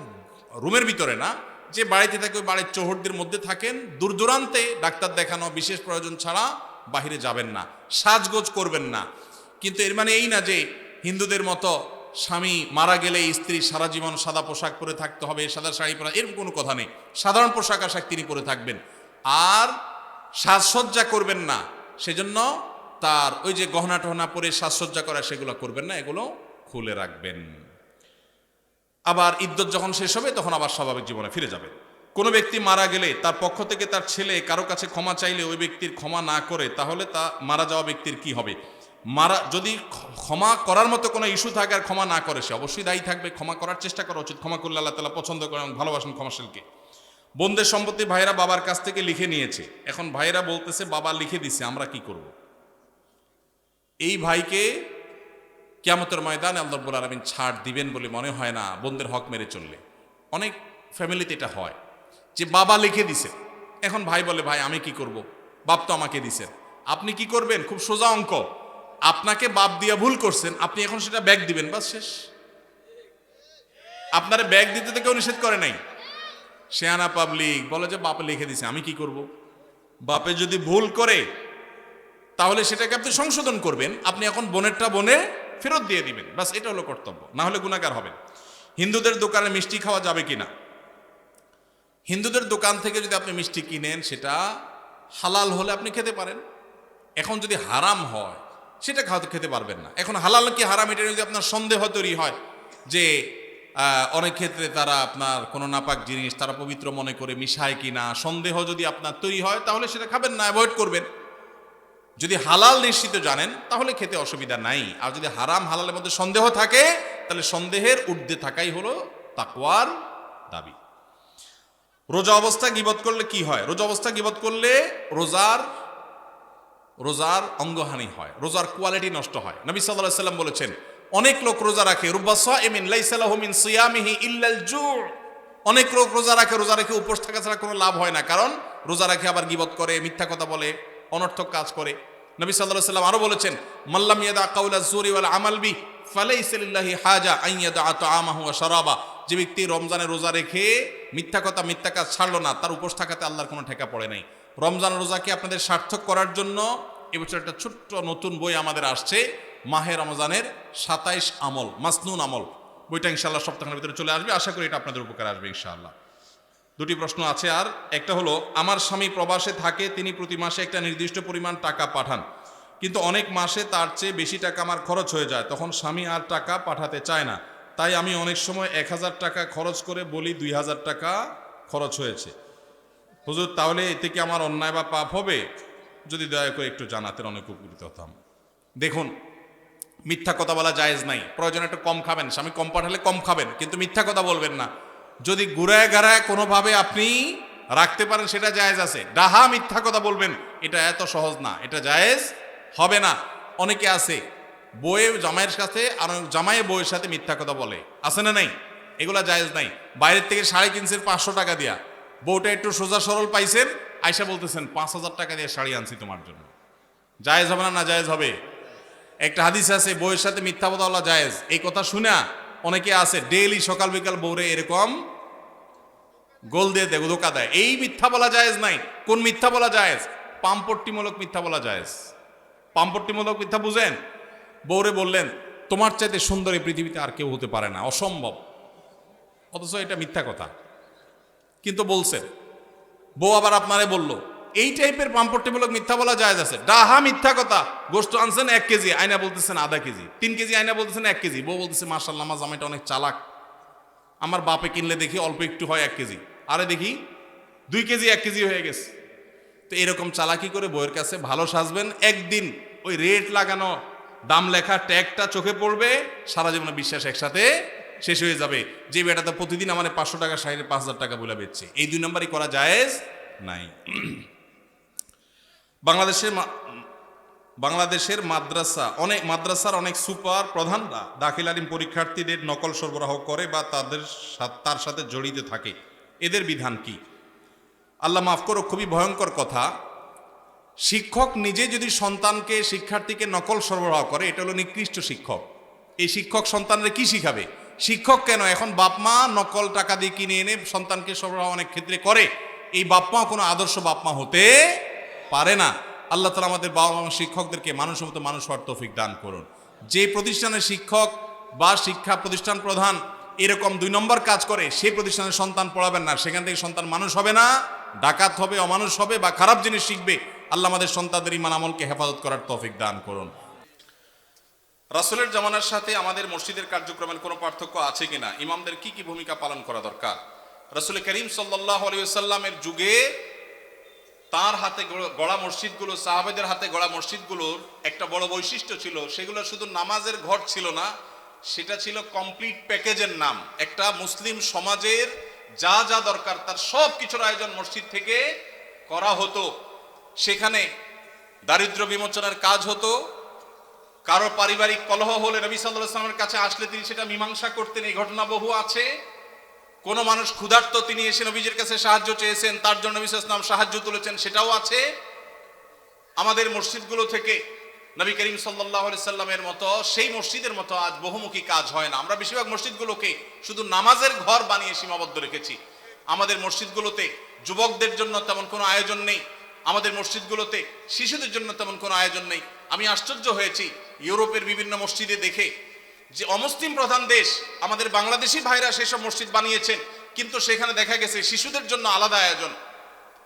রুমের ভিতরে না, যে বাড়িতে থাকে ওই বাড়ির চৌহদ্দির মধ্যে থাকেন। দূর দূরান্তে ডাক্তার দেখানো বিশেষ প্রয়োজন ছাড়া বাহিরে যাবেন না, সাজগোজ করবেন না। কিন্তু এর মানে এই না যে হিন্দুদের মতো স্বামী মারা গেলে স্ত্রী সারা জীবন সাদা পোশাক পরে থাকতে হবে, সাদা শাড়ি পরা, এরকম কোনো কথা নেই। সাধারণ পোশাক আশাক তিনি পরে থাকবেন, আর সাজসজ্জা করবেন না। সেজন্য তার ওই যে গহনা টহনা পরে সাজসজ্জা করা সেগুলো করবেন না, এগুলো খুলে রাখবেন। আবার ইদ্যত যখন শেষ হবে তখন আবার স্বাভাবিক জীবনে ফিরে যাবে। কোনো ব্যক্তি মারা গেলে তার পক্ষ থেকে তার ছেলে কারো কাছে ক্ষমা চাইলে ওই ব্যক্তির ক্ষমা না করে, তাহলে তা মারা যাওয়া ব্যক্তির কি হবে? যদি ক্ষমা করার মতো কোনো ইস্যু থাকে আর ক্ষমা না করে, সে অবশ্যই দায়ী থাকবে। ক্ষমা করার চেষ্টা করা উচিত। ক্ষমা করলে আল্লাহ তাআলা পছন্দ করেন এবং ভালোবাসেন ক্ষমাশীলকে। বোনদের সম্পত্তি ভাইয়েরা বাবার কাছ থেকে লিখে নিয়েছে, এখন ভাইয়েরা বলতেছে বাবা লিখে দিছে, আমরা কি করব? এই ভাইকে কিয়ামতের ময়দানে আল্লাহ রাব্বুল আলামিন ছাড় দিবেন বলে মনে হয় না, বোনদের হক মেরে চললে। অনেক ফ্যামিলিতে এটা হয় যে বাবা লিখে দিছে, এখন ভাই বলে ভাই আমি কি করব, বাপ তো আমাকে দিছেন। আপনি কি করবেন? খুব সোজা অঙ্ক, আপনাকে বাপ দিয়া ভুল করছেন, আপনি এখন সেটা ব্যাগ দিবেন, বাস শেষ। আপনারে ব্যাগ দিতে তো কেউ নিষেধ করে নাই। শেয়ানা পাবলিক বলে যে বাপে লিখে দিছে, আমি কি করব? বাপে যদি ভুল করে তাহলে সেটাকে আপনি সংশোধন করবেন, আপনি এখন বোনেরটা বোনে ফেরত দিয়ে দিবেন, বাস এটা হলো কর্তব্য, না হলে গুনাহগার হবেন। হিন্দুদের দোকানে মিষ্টি খাওয়া যাবে কিনা? হিন্দুদের দোকান থেকে যদি আপনি মিষ্টি কিনেন সেটা হালাল হলে আপনি খেতে পারেন। এখন যদি হারাম হয় সেটা খেতে পারবেন না। এখন হালাল কি হারাম এটা যদি আপনার সন্দেহ তৈরি হয় যে অনেক ক্ষেত্রে তারা আপনার কোনো নাপাক জিনিস তারা পবিত্র মনে করে মিশায় কিনা, সন্দেহ যদি আপনার তৈরি হয় তাহলে সেটা খাবেন না, অ্যাভয়েড করবেন। যদি হালাল নিশ্চিত জানেন তাহলে খেতে অসুবিধা নাই। আর যদি হারাম হালালের মধ্যে সন্দেহ থাকে তাহলে সন্দেহের ঊর্ধ্বে থাকাই হলো তাকওয়ার দাবি। রোজা অবস্থা গীবত করলে কি হয়? রোজা অবস্থা গীবত করলে রোজার অঙ্গহানি হয়, রোজার কোয়ালিটি নষ্ট হয়। নবী সাল্লাল্লাহু আলাইহি সাল্লাম বলেছেন, অনেক লোক রোজা রাখে, রুব্বা সাইমিন লাইসা লাহু মিন সিয়ামিহি ইল্লাল জু', অনেক লোক রোজা রেখে উপোস থাকা ছাড়া কোনো লাভ হয় না, কারণ রোজা রেখে আবার গীবত করে, মিথ্যা কথা বলে, অনর্থক কাজ করে। নবী সাল্লাল্লাহু আলাইহি সাল্লাম আরো বলেছেন, মাল্লাম ইয়াদা কাউলা যুরি ওয়াল আমাল বি ফালাইসা লিল্লাহি হাজা আন ইয়াদা তাআমাহু ওয়া শারাবা, যে ব্যক্তি রমজানে রোজা রেখে মিথ্যা কথা মিথ্যা কাজ ছাড়লো না, তার উপোস থাকাতে আল্লাহর কোনো ঠেকা পড়ে নাই। রমজান রোজাকে আপনাদের সার্থক করার জন্য এবছর একটা ছোট্ট নতুন বই আমাদের আসছে, মাহে রমজানের 27 আমল, মাসনুন আমল। বইটা ইনশাআল্লাহ সপ্তাহের ভিতরে চলে আসবে, আশা করি এটা আপনাদের উপকার আসবে ইনশাআল্লাহ। দুটি প্রশ্ন আছে আর, একটা হলো আমার স্বামী প্রবাসে থাকে, তিনি প্রতি মাসে একটা নির্দিষ্ট পরিমাণ টাকা পাঠান, কিন্তু অনেক মাসে তার চেয়ে বেশি টাকা আমার খরচ হয়ে যায়, তখন স্বামী আর টাকা পাঠাতে চায় না, তাই আমি অনেক সময় 1000 টাকা খরচ করে বলি 2000 টাকা খরচ হয়েছে। হুজুর তাহলে এতে কি আমার অন্যায় বা পাপ হবে? যদি দয়া করে একটু জানাতেন অনেক উপকৃত হতাম। দেখুন, মিথ্যা কথা বলা জায়েজ নাই। প্রয়োজনে একটু কম খাবেন, স্বামী কম পাঠালে কম খাবেন, কিন্তু মিথ্যা কথা বলবেন না। যদি গুড়ায় গাড়ায় কোনোভাবে আপনি রাখতে পারেন সেটা জায়েজ আছে। ডাহা মিথ্যা কথা বলবেন এটা এত সহজ না, এটা জায়েজ হবে না। অনেকে আছে বউয়ে জামাইয়ের সাথে আর জামাইয়ে বউয়ের সাথে মিথ্যা কথা বলে, আছে না নাই? এগুলা জায়েজ নাই। বাইরের থেকে শাড়ি কিনছেন 500 টাকা দিয়া, বউটা একটু সোজা সরল পাইছেন, আয়সা বলতেছেন 5000 টাকা দিয়ে শাড়ি আনছি তোমার জন্য। জায়েজ হবে না? না জায়েজ হবে। একটা হাদিস আছে বউয়ের সাথে মিথ্যা কথা বলা জায়েজ। এই কথা শুনে অনেকে আছে ডেইলি সকাল বিকাল বউরে এরকম গোল দিয়ে দেয়, ধোকা দেয়। এই মিথ্যা বলা জায়েজ নাই। কোন মিথ্যা বলা জায়েজ? পামপট্টিমূলক মিথ্যা বলা জায়েজ। পামপট্টিমূলক মিথ্যা বুঝেন? বউরে বললেন তোমার চাইতে সুন্দর এই পৃথিবীতে আর কেউ হতে পারে না, অসম্ভব, অথচ এটা মিথ্যা কথা, কিন্তু বলছেন। বউ আবার আপনারে বলল, এই টাইপের পাম্পট্টিমূলক মিথ্যা বলা জায়েজ আছে। ডাহা মিথ্যা কথা, গোশত আনছেন 1 কেজি, আয়না বলতেছেন আধা কেজি, 3 কেজি আয়না বলতেছেন 1 কেজি। বউ বলতেছে মাশাআল্লাহ আমার জামাইটা অনেক চালাক, আমার বাপে কিনলে দেখি অল্প একটু হয় 1 কেজি, আরে দেখি 2 কেজি 1 কেজি হয়ে গেছে। তো এরকম চালাকি করে বউয়ের কাছে ভালো সাজবেন, একদিন ওই রেট লাগানো দাম লেখা ট্যাগটা চোখে পড়বে, সারা জীবনে বিশ্বাস একসাথে শেষ হয়ে যাবে। যে বেটাতে প্রতিদিন আমার 500 টাকা শাড়ি 5000 টাকা বলে বেচছে, এই 2 নম্বরই করা জায়েজ নাই। বাংলাদেশের মাদ্রাসার অনেক সুপার প্রধানরা দাখিল আলিম পরীক্ষার্থীদের নকল সরবরাহ করে বা তার সাথে জড়িত থাকে, এদের বিধান কি? আল্লাহ মাফ করো, খুবই ভয়ঙ্কর কথা। শিক্ষক নিজে যদি সন্তানকে শিক্ষার্থীকে নকল সরবরাহ করে, এটা হলো নিকৃষ্ট শিক্ষক। এই শিক্ষক সন্তানরে কি শিখাবে? শিক্ষক কেন, এখন বাপমা নকল টাকা দিয়ে কিনে এনে সন্তানকে সরবরাহ অনেক ক্ষেত্রে করে, এই বাপমা কোনো আদর্শ বাপমা হতে পারে না। আল্লাহ তাআলা আমাদের বাবা মা শিক্ষকদেরকে মানুষের মতো মানুষ হওয়ার তৌফিক দান করুন। যে প্রতিষ্ঠানের শিক্ষক বা শিক্ষা প্রতিষ্ঠান প্রধান এরকম 2 নম্বর কাজ করে, সেই প্রতিষ্ঠানের সন্তান পড়াবেন না, সেখান থেকে সন্তান মানুষ হবে না, ডাকাত হবে, অমানুষ হবে বা খারাপ জিনিস শিখবে। আল্লাহ আমাদের সন্তানদের ঈমান আমলকে হেফাজত করার তৌফিক দান করুন। রাসূলের জামানার সাথে আমাদের মসজিদের কার্যক্রমের কোনো পার্থক্য আছে কিনা, ইমামদের কি কি ভূমিকা পালন করা দরকার? রাসূল করিম সাল্লাল্লাহু আলাইহি ওয়াসাল্লামের যুগে তার হাতে গড়া মসজিদগুলো, সাহাবাদের হাতে গড়া মসজিদগুলোর একটা বড় বৈশিষ্ট্য ছিল, সেগুলো শুধু নামাজের ঘর ছিল না, সেটা ছিল কমপ্লিট প্যাকেজের নাম। একটা মুসলিম সমাজের যা যা দরকার তার সব কিছুর আয়োজন মসজিদ থেকে করা হতো। সেখানে দারিদ্র বিমোচনের কাজ হতো, কারো পারিবারিক কলহ হলে নবী সাল্লাল্লাহু আলাইহি ওয়াসাল্লামের কাছে আসলে তিনি সেটা মীমাংসা করতেন, এই ঘটনা বহু আছে। কোন মানুষ ক্ষুধার্ত, তিনি এসে নবীজির কাছে সাহায্য চেয়েছেন, তার জন্য নবী সাল্লাল্লাহু আলাইহি ওয়াসাল্লাম সাহায্য তুলেছেন, সেটাও আছে। আমাদের মসজিদগুলো থেকে নবী করিম সাল্লাল্লাহু আলাইহি সাল্লামের মতো সেই মসজিদের মতো আজ বহুমুখী কাজ হয় না। আমরা বেশিরভাগ মসজিদগুলোকে শুধু নামাজের ঘর বানিয়ে সীমাবদ্ধ রেখেছি। আমাদের মসজিদগুলোতে যুবকদের জন্য তেমন কোনো আয়োজন নেই, আমাদের মসজিদগুলোতে শিশুদের জন্য তেমন কোনো আয়োজন নেই। আমি আশ্চর্য হয়েছি ইউরোপের বিভিন্ন মসজিদে দেখে যে অমুসলিম প্রধান দেশ, আমাদের বাংলাদেশি ভাইরা সেসব মসজিদ বানিয়েছেন, কিন্তু সেখানে দেখা গেছে শিশুদের জন্য আলাদা আয়োজন।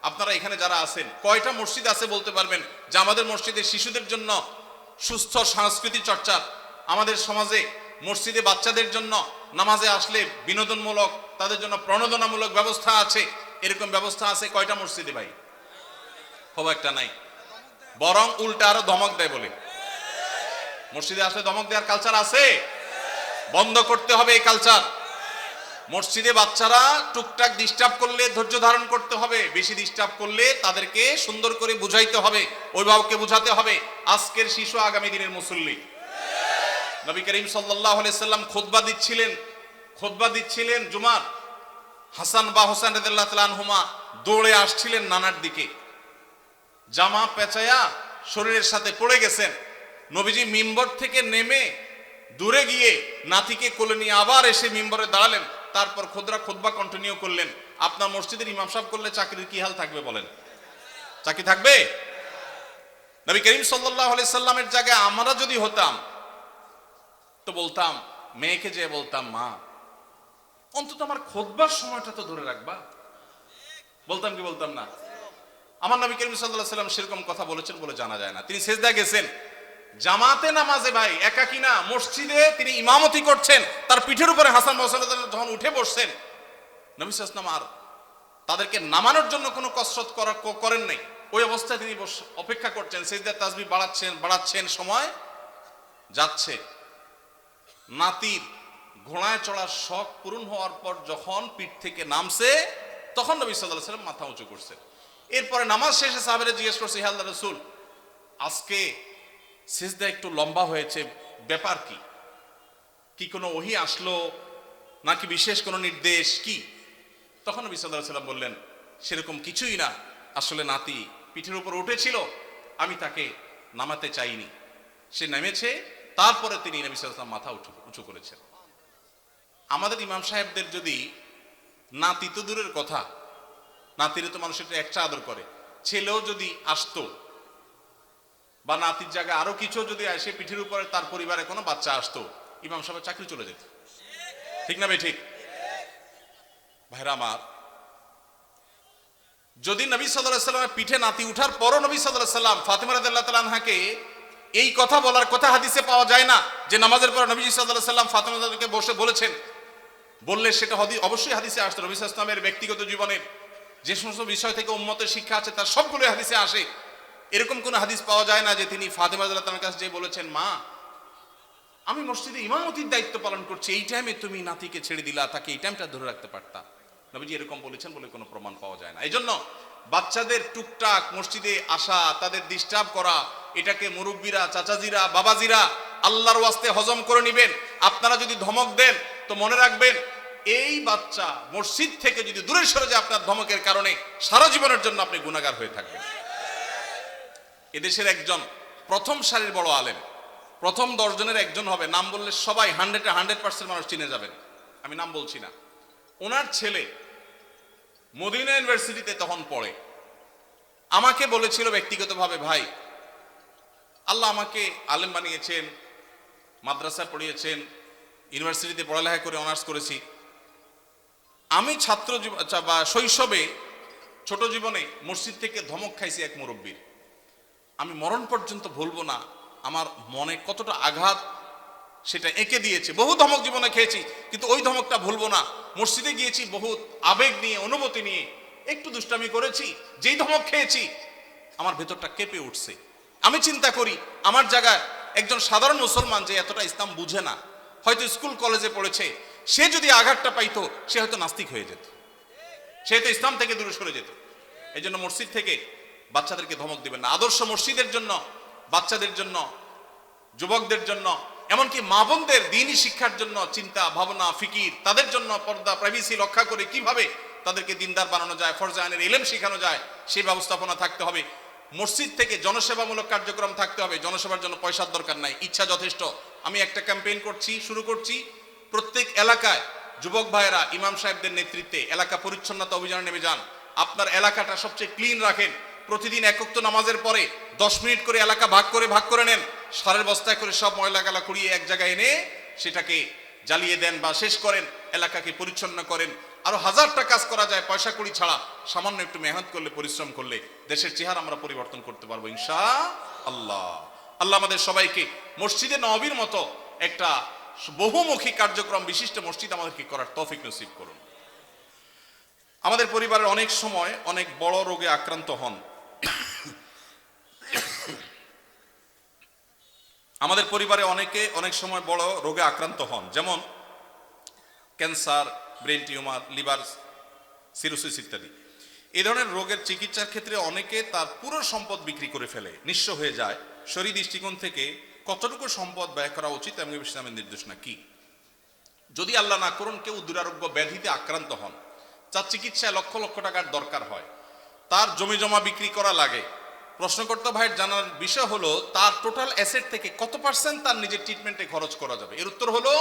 আপনারা এখানে যারা আছেন, কয়টা মসজিদ আছে বলতে পারবেন যে আমাদের মসজিদে শিশুদের জন্য সুস্থ সংস্কৃতি চর্চার, আমাদের সমাজে মসজিদে বাচ্চাদের জন্য নামাজে আসলে বিনোদনমূলক, তাদের জন্য প্রণোদনামূলক ব্যবস্থা আছে? এরকম ব্যবস্থা আছে কয়টা মসজিদে ভাই? খুব একটা নাই, বরং উল্টা আরো ধমক দেয় বলে। মসজিদে আসলে ধমক দেওয়ার কালচার আছে, বন্ধ করতে হবে এই কালচার। মসজিদে বাচ্চারা টুকটাক ডিস্টার্ব করলে ধৈর্য ধারণ করতে হবে, বেশি ডিস্টার্ব করলে তাদেরকে সুন্দর করে বুঝাইতে হবে, অভিভাবককে বুঝাতে হবে আজকের শিশু আগামী দিনের মুসল্লি। নবী করিম সাল্লাল্লাহু আলাইহি সাল্লাম খুতবা দিচ্ছিলেন জুমার। হাসান বা হোসেন রাদিয়াল্লাহু তাআলা আনহুমা দৌড়ে আসছিলেন নানার দিকে, জামা পেঁচায়া শরীরের সাথে পড়ে গেছেন। নবীজি মিম্বর থেকে নেমে দূরে গিয়ে নাতিকে কোলে নিয়ে আবার এসে মিম্বরে দাঁড়ালেন, তারপর খুতবা কন্টিনিউ করলেন। আপনার মসজিদের ইমাম সাহেব করলে চাকরির কি হাল থাকবে বলেন? চাকরি থাকবে? নবী করিম সাল্লাল্লাহু আলাইহি সাল্লামের জায়গায় আমরা যদি হতাম তো বলতাম, মেয়েকে যে বলতাম, মা অন্তত আমার খুতবার সময়টা তো ধরে রাখবা। বলতাম কি বলতাম না? আমার নবী করিম সাল্লাল্লাহু আলাইহি সাল্লাম সেরকম কথা বলেছেন বলে জানা যায় না। তিনি সেজদা গেছেন জামাতে নামাজে, ভাই একাকি না, মসজিদে তিনি ইমামতি করছেন, তার পিঠের উপরে হাসান যখন উঠে বসছেন, নবী সাল্লাল্লাহু আলাইহি ওয়াসাল্লাম আর তাদেরকে নামানোর জন্য কোনো কসরত করেন নাই। ওই অবস্থায় তিনি অপেক্ষা করছেন, সেজদার তাসবিহ বাড়াচ্ছেন, সময় যাচ্ছে। নাতির ঘোড়ায় চড়ার শখ পূরণ হওয়ার পর যখন পিঠ থেকে নামছে, তখন নবী সাল্লাল্লাহু আলাইহি ওয়াসাল্লাম মাথা উঁচু করছেন। এরপরে নামাজ শেষে সাহাবীরা জিজ্ঞেস করছে, হে আল্লাহর রাসূল, আজকে সিজদা একটু লম্বা হয়েছে, ব্যাপার কি? কি কোনো ওহী আসলো নাকি বিশেষ কোনো নির্দেশ কি? তখন নবী সাল্লাল্লাহু আলাইহি ওয়াসাল্লাম বললেন, সেরকম কিছুই না, আসলে নাতি পিঠের উপর উঠেছিল, আমি তাকে নামাতে চাইনি, সে নেমেছে, তারপরে তিনি নবী সাল্লাল্লাহু আলাইহি ওয়াসাল্লাম মাথা উঁচু করেছেন। আমাদের ইমাম সাহেবদের যদি নাতি তো দূরের কথা, নাতিরে তো মানুষ একটু একটা আদর করে, ছেলেও যদি আসতো বা নাতির জায়গায় আরো কিছু যদি আসে, পিঠের উপরে তার পরিবারে কোনো বাচ্চা আসতো, ইমাম সাহেবের চাকরি চলে যেত। ঠিক না ভাই? ঠিক। ভাইরা আমার, যদি নবী সাল্লাল্লাহু আলাইহি ওয়াসাল্লামের পিঠে নাতি উঠার পরও নবী সাল্লাল্লাহু আলাইহি ওয়াসাল্লাম ফাতিমা রাদিয়াল্লাহু তাআলা আনহাকে এই কথা বলার কথা হাদিসে পাওয়া যায় না যে নামাজের পর নবী সাল্লাল্লাহু আলাইহি ওয়াসাল্লাম ফাতিমা রাদিয়াল্লাহু তাআলাকে বসে বলেছেন, বললে সেটা অবশ্যই হাদিসে আসতো। নবী সাল্লাল্লাহু আলাইহি ওয়াসাল্লামের ব্যক্তিগত জীবনের যে সমস্ত বিষয় থেকে উম্মতের শিক্ষা আছে তার সবগুলো হাদিসে আসে। এরকম কোন হাদিস পাওয়া যায় না যে তিনি ফাতিমা রাদিয়াল্লাহু তাআলার কাছে যে বলেছেন, মা আমি মসজিদে ইমামতির দায়িত্ব পালন করছি, এই টাইমে তুমি নাতিকে ছেড়ে দিলা, তাকে এই টাইমটা ধরে রাখতে পারতা। নবীজি এরকম বলেছেন বলে কোনো প্রমাণ পাওয়া যায় না। এই জন্য বাচ্চাদের টুকটাক মসজিদে আসা, তাদের ডিস্টার্ব করা, এটাকে মুরব্বীরা, চাচাজিরা, বাবাজিরা আল্লাহর ওয়াস্তে হজম করে নিবেন। আপনারা যদি ধমক দেন তো মনে রাখবেন, এই বাচ্চা মসজিদ থেকে যদি দূরে সরে যায় আপনার ধমকের কারণে, সারা জীবনের জন্য আপনি গুনাহগার হয়ে থাকবেন। এদেশের একজন প্রথম সারির বড় আলেম, প্রথম 10 জনের একজন হবে, নাম বললে সবাই 100% মানুষ চিনে যাবেন, আমি নাম বলছি না। ওনার ছেলে মদিনা ইউনিভার্সিটিতে তখন পড়ে, আমাকে বলেছিল ব্যক্তিগতভাবে, ভাই আল্লাহ আমাকে আলেম বানিয়েছেন, মাদ্রাসা পড়িয়েছেন, ইউনিভার্সিটিতে পড়ালেখা করে অনার্স করেছি, আমি ছাত্র বা শৈশবে ছোট জীবনে মসজিদ থেকে ধমক খাইছি এক মুরব্বীর, আমি মরণ পর্যন্ত ভুলবো না। আমার মনে কতটা আঘাত সেটা এঁকে দিয়েছে। বহু ধমক জীবনে খেয়েছি, কিন্তু ওই ধমকটা ভুলবো না। মসজিদে গিয়েছি বহুত আবেগ নিয়ে, অনুভূতি নিয়ে, একটু দুষ্টামি করেছি, যেই ধমক খেয়েছি আমার ভেতরটা কেঁপে উঠছে। আমি চিন্তা করি আমার জায়গায় একজন সাধারণ মুসলমান যে এতটা ইসলাম বুঝে না, হয়তো স্কুল কলেজে পড়েছে, সে যদি আঘাতটা পাইতো সে হয়তো নাস্তিক হয়ে যেত, সে হয়তো ইসলাম থেকে দূরে সরে যেত। এই জন্য মসজিদ থেকে বাচ্চাদেরকে ধমক দিবেন না। আদর্শ মসজিদের জন্য, বাচ্চাদের জন্য, যুবকদের জন্য, এমনকি মা বোনদের দ্বীনি শিক্ষার জন্য চিন্তা ভাবনা, ফিকির, তাদের জন্য পর্দা, প্রাইভেসি রক্ষা করে কিভাবে তাদেরকে দিনদার বানানো যায়, ফরজে আইনের ইলম শেখানো যায়, সেই ব্যবস্থাপনা থাকতে হবে। মসজিদ থেকে জনসেবামূলক কার্যক্রম থাকতে হবে। জনসেবার জন্য পয়সার দরকার নাই, ইচ্ছা যথেষ্ট। আমি একটা ক্যাম্পেইন শুরু করছি, প্রত্যেক এলাকায় যুবক ভাইয়েরা ইমাম সাহেবদের নেতৃত্বে এলাকা পরিচ্ছন্নতা অভিযানে নেমে যান। আপনার এলাকাটা সবচেয়ে ক্লিন রাখেন। প্রতিদিন এক ওয়াক্ত নামাজের পরে 10 মিনিট করে এলাকা ভাগ করে নেন। সারের বস্তায় করে সব ময়লা গালা কুড়িয়ে এক জায়গায় এনে সেটাকে জ্বালিয়ে দেন বা শেষ করেন, এলাকাকে পরিচ্ছন্ন করেন। আরো হাজারটা কাজ করা যায় পয়সা কড়ি ছাড়া। সামান্য একটু মেহনত করলে, পরিশ্রম করলে দেশের চেহারা আমরা পরিবর্তন করতে পারবো ইনশাআল্লাহ। আল্লাহ আমাদের সবাইকে মসজিদে নববীর মতো একটা বহুমুখী কার্যক্রম বিশিষ্ট মসজিদ আমাদেরকে করার তৌফিক নসিব করুন। আমাদের পরিবারের অনেক সময় অনেক বড় রোগে আক্রান্ত হন। আমাদের পরিবারে অনেকে অনেক সময় বড় রোগে আক্রান্ত হন, যেমন cancer, brain tumour, liver cirrhosis ইত্যাদি। এই ধরনের রোগের চিকিৎসার ক্ষেত্রে অনেকে তার পুরো সম্পদ বিক্রি করে ফেলে, নিঃস্ব হয়ে যায়। শরীর দৃষ্টিকোণ থেকে কতটুকু সম্পদ ব্যয় করা উচিত এবং ইসলামের নির্দেশনা কি? যদি আল্লাহ না করুন কেউ দুরারোগ্য ব্যাধিতে আক্রান্ত হন, যার চিকিৎসায় লক্ষ লক্ষ টাকার দরকার হয়, তার জমি জমা বিক্রি করা লাগে। প্রশ্নকর্তা ভাইয়ের জানার বিষয় হলো তার টোটাল অ্যাসেট থেকে কত পার্সেন্ট তার নিজের ট্রিটমেন্টে খরচ করা যাবে। এর উত্তর হলো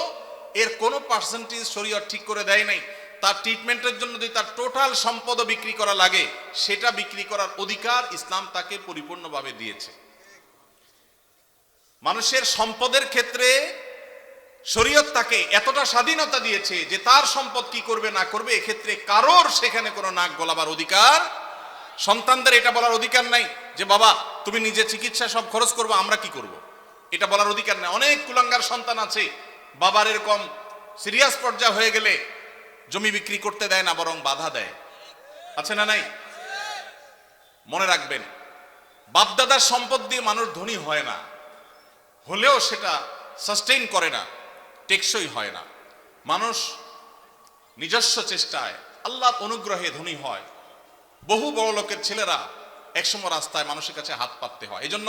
এর কোনো পার্সেন্টেজ শরীয়ত ঠিক করে দেয় নাই। তার ট্রিটমেন্টের জন্য যদি তার টোটাল সম্পদও বিক্রি করা লাগে, সেটা বিক্রি করার অধিকার ইসলাম তাকে পরিপূর্ণভাবে দিয়েছে। মানুষের সম্পদের ক্ষেত্রে শরীয়ত তাকে এতটা স্বাধীনতা দিয়েছে যে তার সম্পদ কি করবে না করবে এক্ষেত্রে কারোর সেখানে কোনো নাক গলাবার অধিকার, সন্তানদের এটা বলার অধিকার নাই যে বাবা তুমি নিজে চিকিৎসা সব খরচ করবে, আমরা কি করব, এটা বলার অধিকার নাই। অনেক কুলাঙ্গার সন্তান আছে, বাবার এরকম সিরিয়াস পর্যায়ে হয়ে গেলে জমি বিক্রি করতে দেয় না, বরং বাধা দেয়। আছে না নাই? মনে রাখবেন, বাপদাদার সম্পদ দিয়ে মানুষ ধনী হয় না, হলেও সেটা সাস্টেইন করে না, টেকসই হয় না। মানুষ নিজস্ব চেষ্টায় আল্লাহর অনুগ্রহে ধনী হয়। বহু বড় লোকের ছেলেরা একসময় রাস্তায় মানুষের কাছে হাত পাততে হয়। এজন্য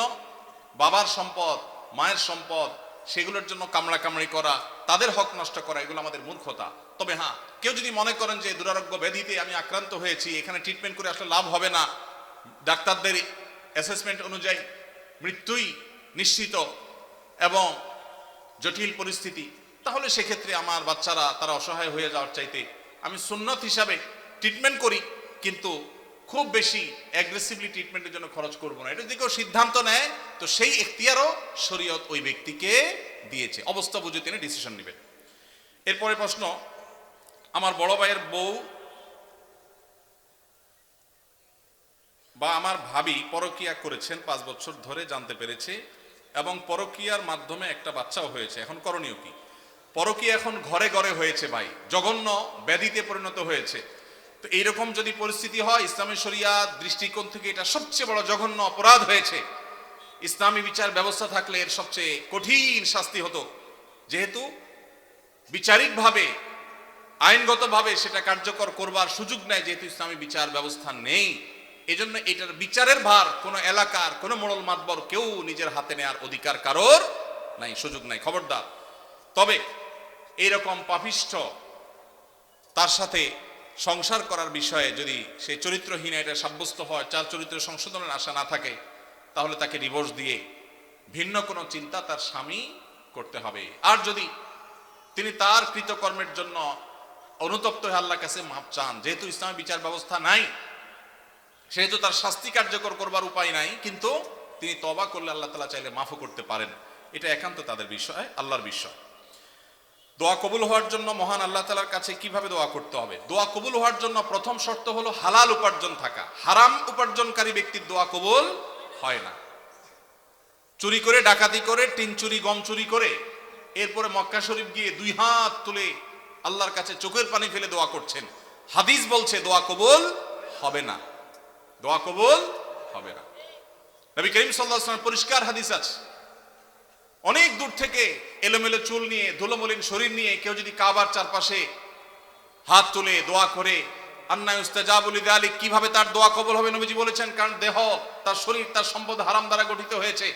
বাবার সম্পদ, মায়ের সম্পদ, সেগুলোর জন্য কামড়াকামড়ি করা, তাদের হক নষ্ট করা, এগুলো আমাদের মূর্খতা। তবে হ্যাঁ, কেউ যদি মনে করেন যে দুরারোগ্য ব্যাধিতে আমি আক্রান্ত হয়েছি, এখানে ট্রিটমেন্ট করে আসলে লাভ হবে না, ডাক্তারদের অ্যাসেসমেন্ট অনুযায়ী মৃত্যুই নিশ্চিত এবং জটিল পরিস্থিতি, তাহলে সেক্ষেত্রে আমার বাচ্চারা তারা অসহায় হয়ে যাওয়ার চাইতে আমি সুন্নত হিসাবে ট্রিটমেন্ট করি, কিন্তু খুব বেশি অ্যাগ্রেসিভলি ট্রিটমেন্টের জন্য খরচ করবো না। এটা যদি কেউ সিদ্ধান্ত নেয় তো সেই এখতিয়ারও শরীয়ত ওই ব্যক্তিকে দিয়েছে, অবস্থা বুঝে তিনি ডিসিশন নেবেন। এরপরে প্রশ্ন, আমার বড় ভাইয়ের বউ বা আমার ভাবি পরকীয়া করেছেন 5 বছর ধরে, জানতে পেরেছে এবং পরকীয়ার মাধ্যমে একটা বাচ্চাও হয়েছে। এখন করণীয় কি? পরকীয়া এখন ঘরে ঘরে হয়েছে ভাই, জঘন্য ব্যাধিতে পরিণত হয়েছে। তো এইরকম যদি পরিস্থিতি হয়, ইসলামী শরিয়া দৃষ্টিকোণ থেকে এটা সবচেয়ে বড় জঘন্য অপরাধ হয়েছে। ইসলামী বিচার ব্যবস্থা থাকলে এর সবচেয়ে কঠিন শাস্তি হতো। যেহেতু বিচারিকভাবে, আইনগতভাবে সেটা কার্যকর করবার সুযোগ নেই, যেহেতু ইসলামী বিচার ব্যবস্থা নেই, এজন্য এটার বিচারের ভার কোনো এলাকার কোনো মোড়ল মাতবর কেউ নিজের হাতে নেওয়ার অধিকার কারোর নাই, সুযোগ নাই, খবরদার। তবে এইরকম পাপিষ্ঠ তার সাথে সংসার করার বিষয়ে যদি সে চরিত্রহীন এটা সাব্যস্ত হয়, চার চরিত্র সংশোধনের আশা না থাকে, তাহলে তাকে ডিভোর্স দিয়ে ভিন্ন কোনো চিন্তা তার স্বামী করতে হবে। আর যদি তিনি তার কৃতকর্মের জন্য অনুতপ্ত হয়ে আল্লাহর কাছে মাপ চান, যেহেতু ইসলামী বিচার ব্যবস্থা নাই, সেহেতু তার শাস্তি কার্যকর করবার উপায় নাই, কিন্তু তিনি তওবা করলে আল্লাহ তাআলা চাইলে মাফও করতে পারেন। এটা একান্ত তাদের বিষয়, আল্লাহর বিষয়। দোয়া কবুল হওয়ার জন্য মহান আল্লাহ তাআলার কাছে কিভাবে দোয়া করতে হবে? দোয়া কবুল হওয়ার জন্য প্রথম শর্ত হলো হালাল উপার্জন থাকা। হারাম উপার্জনকারী ব্যক্তির দোয়া কবুল হয় না। চুরি করে, ডাকাতি করে, টিন চুরি, গম চুরি করে এরপরে মক্কা শরীফ গিয়ে 2 হাত তুলে আল্লাহর কাছে চোখের পানি ফেলে দোয়া করছেন। হাদিস বলছে দোয়া কবুল হবে না, দোয়া কবুল হবে না। নবী করিম সাল্লাল্লাহু আলাইহি ওয়াসাল্লাম পরিষ্কার হাদিস আছে, অনেক দূর থেকে এলোমেলো চুল নিয়ে ধুলোমলিন শরীর নিয়ে কেউ যদি কাবার চারপাশে হাত তুলে দোয়া করে, আন্না ইউস্তাজাবু লিযালিক, কিভাবে তার দোয়া কবুল হবে নবীজি বলেছেন, কারণ দেহ, তার শরীর, তার সম্পদ হারাম দ্বারা গঠিত হয়েছে।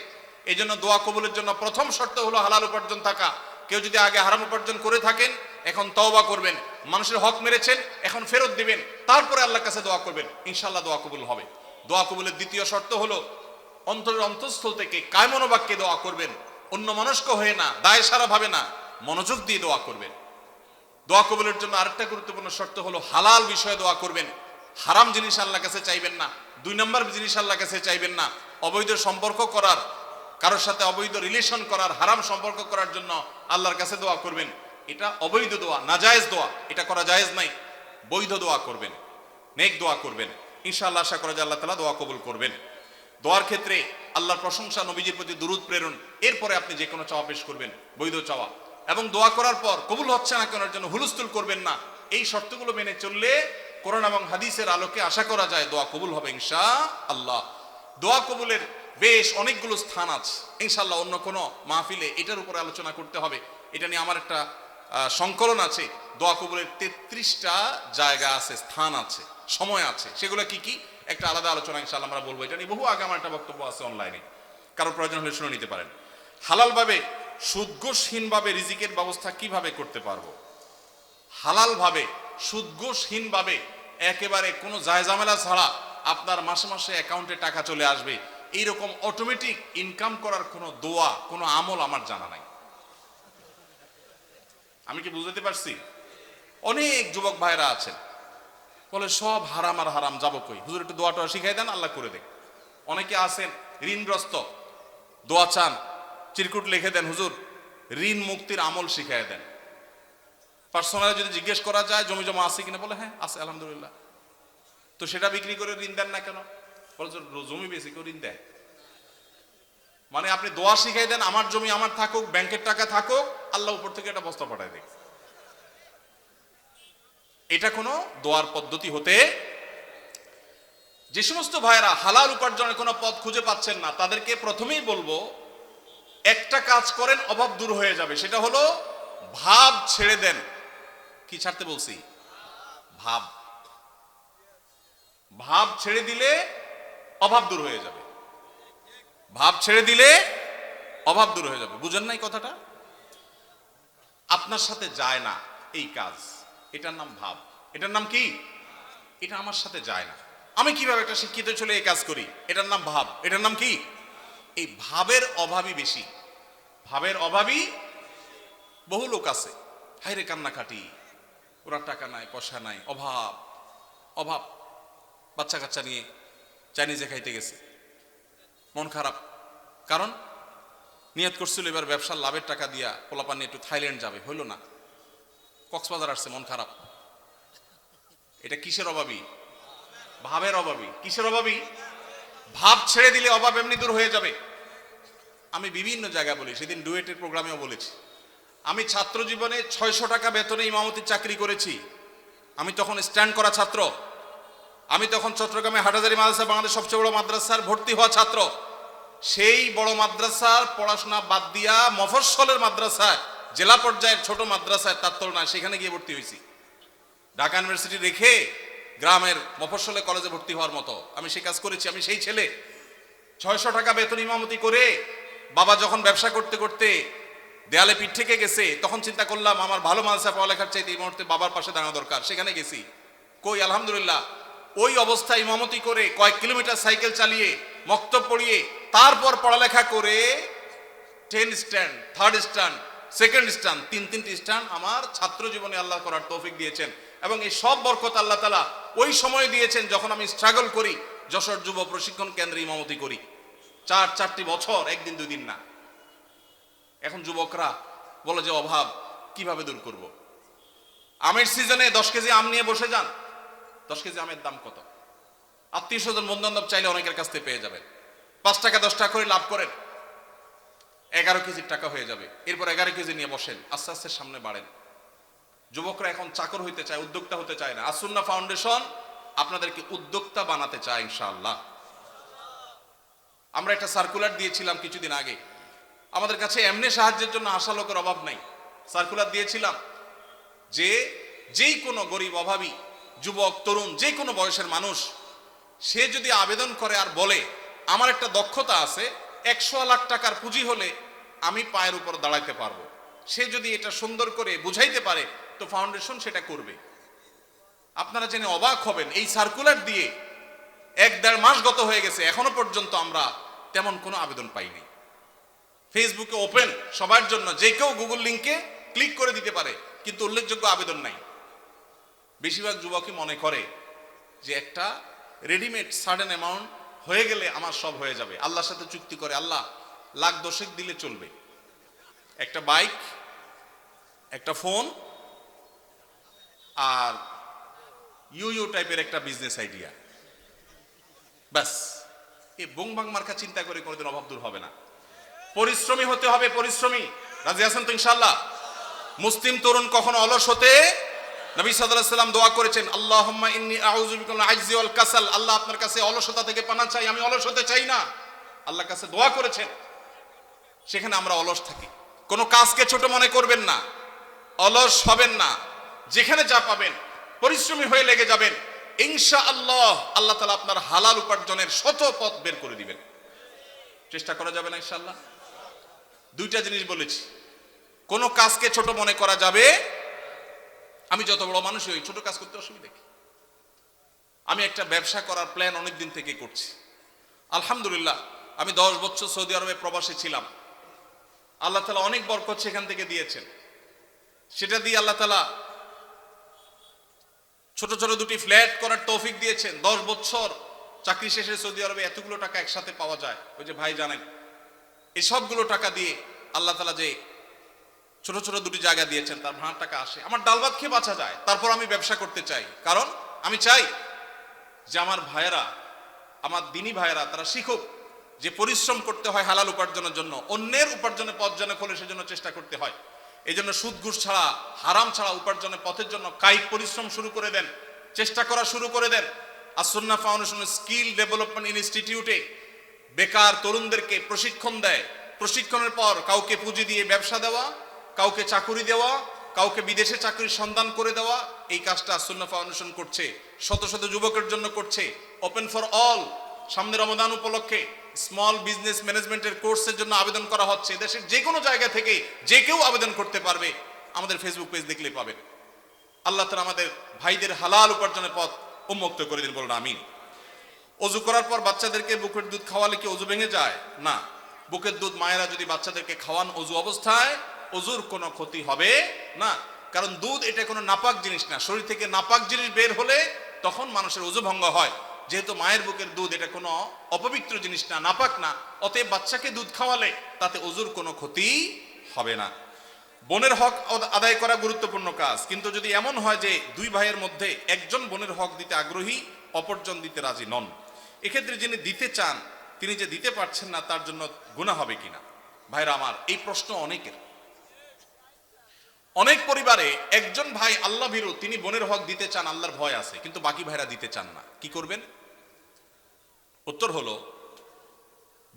এই জন্য দোয়া কবুলের জন্য প্রথম শর্ত হলো হালাল উপার্জন থাকা। কেউ যদি আগে হারাম উপার্জন করে থাকেন, এখন তওবা করবেন, মানুষের হক মেরেছেন, এখন ফেরত দিবেন, তারপরে আল্লাহর কাছে দোয়া করবেন, ইনশাআল্লাহ দোয়া কবুল হবে। দোয়া কবুলের দ্বিতীয় শর্ত হলো অন্তরের অন্তঃস্থল থেকে কায়মনোবাক্যে দোয়া করবেন, অন্য মনস্ক হয়ে না, দায় সারা ভাবে না, মনোযোগ দিয়ে দোয়া করবেন। দোয়া কবুলের জন্য আরেকটা গুরুত্বপূর্ণ শর্ত হলো হালাল বিষয়ে দোয়া করবেন, হারাম জিনিস আল্লাহর কাছে চাইবেন না, 2 নম্বর জিনিস আল্লাহর কাছে চাইবেন না। অবৈধ সম্পর্ক করার, কারোর সাথে অবৈধ রিলেশন করার, হারাম সম্পর্ক করার জন্য আল্লাহর কাছে দোয়া করবেন, এটা অবৈধ দোয়া, নাজায়েজ দোয়া, এটা করা জায়েজ নাই। বৈধ দোয়া করবেন, নেক দোয়া করবেন, ইনশাআল্লাহ আশা করা যায় আল্লাহ তাআলা দোয়া কবুল করবেন। দোয়ার ক্ষেত্রে আল্লাহর প্রশংসা, নবীজির প্রতি দুরূদ প্রেরণ, এরপরে আপনি যে কোনো চাওয়া পেশ করবেন, বৈধ চাওয়া। এবং দোয়া করার পর কবুল হচ্ছে না কেন জন্য হুলস্থুল করবেন না। এই শর্তগুলো মেনে চললে কোরআন এবং হাদিসের আলোকে আশা করা যায় দোয়া কবুল হবে ইনশাআল্লাহ। দোয়া কবুলের বেশ অনেকগুলো স্থান আছে, ইনশাআল্লাহ অন্য কোনো মাহফিলে এটার উপরে আলোচনা করতে হবে। এটা নিয়ে আমার একটা সংকলন আছে, দোয়া কবুলের 33টা জায়গা আছে, স্থান আছে, সময় আছে, সেগুলো কি কি একটা আলাদা আলোচনা ইনশাআল্লাহ আমরা বলবো। এটা নিয়ে বহু আগে আমার একটা বক্তব্য আছে অনলাইনে, কারোর প্রয়োজন হলে শুনে নিতে পারেন। হালালভাবে সুদঘোষহীনভাবে রিজিকের ব্যবস্থা কিভাবে করতে পারবো? হালালভাবে সুদঘোষহীনভাবে একেবারে কোনো জায়জামেলা ছাড়া আপনার মাসে মাসে অ্যাকাউন্টে টাকা চলে আসবে, এইরকম অটোমেটিক ইনকাম করার কোনো দোয়া, কোনো আমল আমার জানা নাই। আমি কি বুঝতে পারছি? অনেক যুবক ভাইরা আছেন বলে সব হারাম আর হারাম, যাবো কই, হুজুর একটু দোয়াটা শিখাই দেন, আল্লাহ করে দেখ। অনেকে আছেন ঋণগ্রস্ত, দোয়া চান, চিরকুট লিখে দেন, হুজুর ঋণ মুক্তির আমল শিখাই দেন। পার্সোনালি যদি জিজ্ঞেস করা যায় জমি জমা আছে কিনা, বলে হ্যাঁ আছে আলহামদুলিল্লাহ। তো সেটা বিক্রি করে ঋণ দেন না কেন? বলে জমি বেশি কেউ ঋণ দেয়, মানে আপনি দোয়া শিখাই দেন, আমার জমি আমার থাকুক, ব্যাংকের টাকা থাকুক, আল্লাহ উপর থেকে একটা বস্তা পাঠায় দেখ। এটা কোনো দোয়ার পদ্ধতি হতে। যে সমস্ত ভাইরা হালাল উপার্জনের কোনো পথ খুঁজে পাচ্ছেন না, তাদেরকে প্রথমেই বলবো একটা কাজ করেন, অভাব দূর হয়ে যাবে। সেটা হলো ভাব ছেড়ে দেন। কি ছাড়তে বলছি? ভাব। ভাব ছেড়ে দিলে অভাব দূর হয়ে যাবে। ভাব ছেড়ে দিলে অভাব দূর হয়ে যাবে। বুঝেন নাই কথাটা? আপনার সাথে যায় না এই কাজ, এটার নাম ভাব। এটার নাম কি? এটা আমার সাথে যায় না, আমি কিভাবে একটা শিক্ষিত ছেলে এই কাজ করি, এটার নাম ভাব। এটার নাম কি? এই ভাবের অভাবই বেশি। ভাবের অভাবই বহু লোক আছে, হাইরে কান্নাকাটি, ওরা টাকা নাই, পয়সা নাই, অভাব অভাব। বাচ্চা কাচ্চা নিয়ে চাইনিজে খাইতে গেছে, মন খারাপ, কারণ নিয়ত করছিল এবার ব্যবসার লাভের টাকা দিয়া পোলাপান নিয়ে একটু থাইল্যান্ড যাবে, হইল না, কক্সবাজার আসছে, মন খারাপ। এটা কিসের অভাবী? ভাবের অভাবী। কিসের অভাবী? ভাব ছেড়ে দিলে অভাব এমনি দূর হয়ে যাবে। আমি বিভিন্ন জায়গায় বলি, সেদিন ডুয়েটের প্রোগ্রামেও বলেছি, আমি ছাত্র জীবনে 600 টাকা বেতনে ইমামতির চাকরি করেছি। আমি তখন স্ট্যান্ড করা ছাত্র, আমি তখন চট্টগ্রামে হাটহাজারী মাদ্রাসা, বাংলাদেশ সবচেয়ে বড় মাদ্রাসার ভর্তি হওয়া ছাত্র। সেই বড় মাদ্রাসার পড়াশোনা বাদ দিয়া মফস্বলের মাদ্রাসায়, জেলা পর্যায়ের ছোট মাদ্রাসায়, তার তুলনায় সেখানে গিয়ে ভর্তি হয়েছি। ঢাকা ইউনিভার্সিটি রেখে গ্রামের মফস্বলে কলেজে ভর্তি হওয়ার মতো আমি সেই কাজ করেছি। আমি সেই ছেলে 600 টাকা বেতন ইমামতি করে, বাবা যখন ব্যবসা করতে করতে দেয়ালে পিঠ থেকে গেছে, তখন চিন্তা করলাম আমার ভালো মাদ্রাসা পড়ালেখার চাইতে এই মুহূর্তে বাবার পাশে দাঁড়ানো দরকার। সেখানে গেছি, কই আলহামদুলিল্লাহ ওই অবস্থায় ইমামতি করে কয়েক কিলোমিটার সাইকেল চালিয়ে মক্তব পড়িয়ে তারপর পড়ালেখা করে 10 stand, 3rd stand, 2nd stand, 3টি স্ট্যান্ড আমার ছাত্র জীবনে আল্লাহ করার তৌফিক দিয়েছেন। এবং এই সব বরকত আল্লাহ তাআলা ওই সময় দিয়েছেন যখন আমি স্ট্রাগল করি, যশোর যুব প্রশিক্ষণ কেন্দ্রে ইমামতি করি, 4টি বছর, একদিন 2 দিন না। এখন যুবকরা বলে যে অভাব কিভাবে দূর করব? আমের সিজনে 10 কেজি আম নিয়ে বসে যান, 10 কেজি আমের দাম কত? আত্মীয় স্বজন বন্ধু বান্ধব চাইলে অনেকের কাছ থেকে পেয়ে যাবেন। 5 টাকা 10 টাকা করে লাভ করেন, 11 কেজির টাকা হয়ে যাবে, এরপর 11 কেজি নিয়ে বসেন, আস্তে আস্তে সামনে বাড়েন। যুবকরা এখন চাকর হইতে চায়, উদ্যোক্তা হতে চায় না। আসুন্নাহ ফাউন্ডেশন আপনাদেরকে উদ্যোক্তা বানাতে চায় ইনশাআল্লাহ। আমরা একটা সার্কুলার দিয়েছিলাম কিছুদিন আগে, আমাদের কাছে এমনি সাহায্যের জন্য আসা লোকের অভাব নাই। সার্কুলার দিয়েছিলাম যে যেই কোনো গরিব অভাবী যুবক তরুণ যে কোনো বয়সের মানুষ সে যদি আবেদন করে আর বলে আমার একটা দক্ষতা আছে, 100 লাখ টাকার পুঁজি হলে আমি পায়ের উপর দাঁড়াইতে পারবো, সে যদি এটা সুন্দর করে বুঝাইতে পারে তো ফাউন্ডেশন সেটা করবে। আপনারা জেনে অবাক হবেন, এই সার্কুলার দিয়ে 1-1.5 মাস গত হয়ে গেছে, এখনো পর্যন্ত আমরা তেমন কোনো আবেদন পাইনি। ফেসবুকে ওপেন সবার জন্য, যে কেউ গুগল লিংকে ক্লিক করে দিতে পারে, কিন্তু উল্লেখযোগ্য আবেদন নাই। বেশিরভাগ যুবকই মনে করে যে একটা রেডিমেড সার্টেন অ্যামাউন্ট হয়ে গেলে আমার সব হয়ে যাবে। আল্লাহর সাথে চুক্তি করে, আল্লাহ লাখ দশেক দিলে চলবে, একটা বাইক, একটা ফোন আর ইউ টাইপের একটা বিজনেস আইডিয়া, ব্যাস। এই বংবাং মার্কা চিন্তা করে কোনোদিন অভাব দূর হবে না। পরিশ্রমী হতে হবে, পরিশ্রমী। রাজি আছেন তো ইনশাআল্লাহ? মুসলিম তরুণ কখনো অলস হতে, নবী সাল্লাল্লাহু আলাইহি ওয়াসাল্লাম দোয়া করেছেন, আল্লাহুম্মা ইন্নী আউযু বিকা মিনাল আজজি ওয়াল কাসাল, আল্লাহ আপনার কাছে অলসতা থেকে পানা চাই, আমি অলস হতে চাই না। আল্লাহর কাছে দোয়া করেছেন, সেখানে আমরা অলস থাকি। কোনো কাজকে ছোট মনে করবেন না, অলস হবেন না, যেখানে যা পাবেন পরিশ্রমী হয়ে লেগে যাবেন, ইনশাআল্লাহ আল্লাহ তাআলা আপনার হালাল উপার্জনের শত পথ বের করে দিবেন। চেষ্টা করা যাবে না ইনশাআল্লাহ? দুইটা জিনিস বলেছি, কোনো কাজকে ছোট মনে করা যাবে। আমি যত বড় মানুষ হই, ছোট কাজ করতে অসুবিধা কি? আমি একটা ব্যবসা করার প্ল্যান অনেক দিন থেকে করছি। আলহামদুলিল্লাহ, আমি 10 বছর সৌদি আরবে প্রবাসী ছিলাম। আল্লাহ তাআলা অনেক বরকত সেখান থেকে দিয়েছেন। সেটা দিয়ে আল্লাহ তাআলা ছোট ছোট দুটি ফ্ল্যাট করার তৌফিক দিয়েছেন। 10 বছর চাকরি শেষে সৌদি আরবে এতগুলো টাকা একসাথে পাওয়া যায়, ওই যে ভাই জানেন, এই সবগুলো টাকা দিয়ে আল্লাহ তাআলা যে ছোট ছোট দুটি জায়গা দিয়েছেন, তার ভাড়ার টাকা আসে, আমার ডাল ভাত খেয়ে বাঁচা যায়। তারপর আমি ব্যবসা করতে চাই, কারণ আমি চাই যে আমার ভাইয়েরা, আমার দিনী ভাইয়েরা, তারা শিখুক যে পরিশ্রম করতে হয় হালাল উপার্জনের জন্য, অন্যের উপার্জনের পথ যেন খোলে সেজন্য চেষ্টা করতে হয়। এই জন্য সুদ ঘুষ ছাড়া, হারাম ছাড়া উপার্জনের পথের জন্য কায়িক পরিশ্রম শুরু করে দেন, চেষ্টা করা শুরু করে দেন। আসুন্নাহ ফাউন্ডেশনের স্কিল ডেভেলপমেন্ট ইনস্টিটিউটে বেকার তরুণদেরকে প্রশিক্ষণ দেয়। প্রশিক্ষণের পর কাউকে পুঁজি দিয়ে ব্যবসা দেওয়া, কাউকে চাকুরি দেওয়া, কাউকে বিদেশে চাকরির সন্ধান করে দেওয়া, এই কাজটা আসুন্নাহ ফাউন্ডেশন করছে, শত শত যুবকের জন্য করছে। ওপেন ফর অল, সামনে রমাদান উপলক্ষে স্মল বিজনেস ম্যানেজমেন্টের কোর্সের জন্য আবেদন করা হচ্ছে। দেশের যে কোনো জায়গা থেকে যে কেউ আবেদন করতে পারবে, আমাদের ফেসবুক পেজ দেখলেই পাবেন। আল্লাহ তাআলা আমাদের ভাইদের হালাল উপার্জনের পথ উন্মুক্ত করে দিন, বলুন আমিন। অজু করার পর বাচ্চাদেরকে বুকের দুধ খাওয়ালে কি অজু ভেঙে যায়? না। বুকের দুধ মায়েরা যদি বাচ্চাদেরকে খাওয়ান অজু অবস্থায়, অজুর কোনো ক্ষতি হবে না, কারণ দুধ এটা কোনো নাপাক জিনিস না। শরীর থেকে নাপাক জিনিস বের হলে তখন মানুষের অজু ভঙ্গ হয়। যেহেতু মায়ের বুকের দুধ এটা কোনো অপবিত্র জিনিস না, নাপাক না, অতএব বাচ্চাকে দুধ খাওয়ালে তাতে অজুর কোনো ক্ষতি হবে না। বোনের হক আদায় করা গুরুত্বপূর্ণ কাজ, কিন্তু যদি এমন হয় যে দুই ভাইয়ের মধ্যে একজন বোনের হক দিতে আগ্রহী, অপরজন দিতে রাজি নন, এক্ষেত্রে যিনি দিতে চান তিনি যে দিতে পারছেন না, তার জন্য গুনাহ হবে কিনা? ভাইরা আমার, এই প্রশ্ন অনেকের। অনেক পরিবারে একজন ভাই আল্লাহ ভীরু, তিনি বোনের হক দিতে চান, আল্লাহর ভয় আছে, কিন্তু বাকি ভাইরা দিতে চান না। কি করবেন? উত্তর হলো,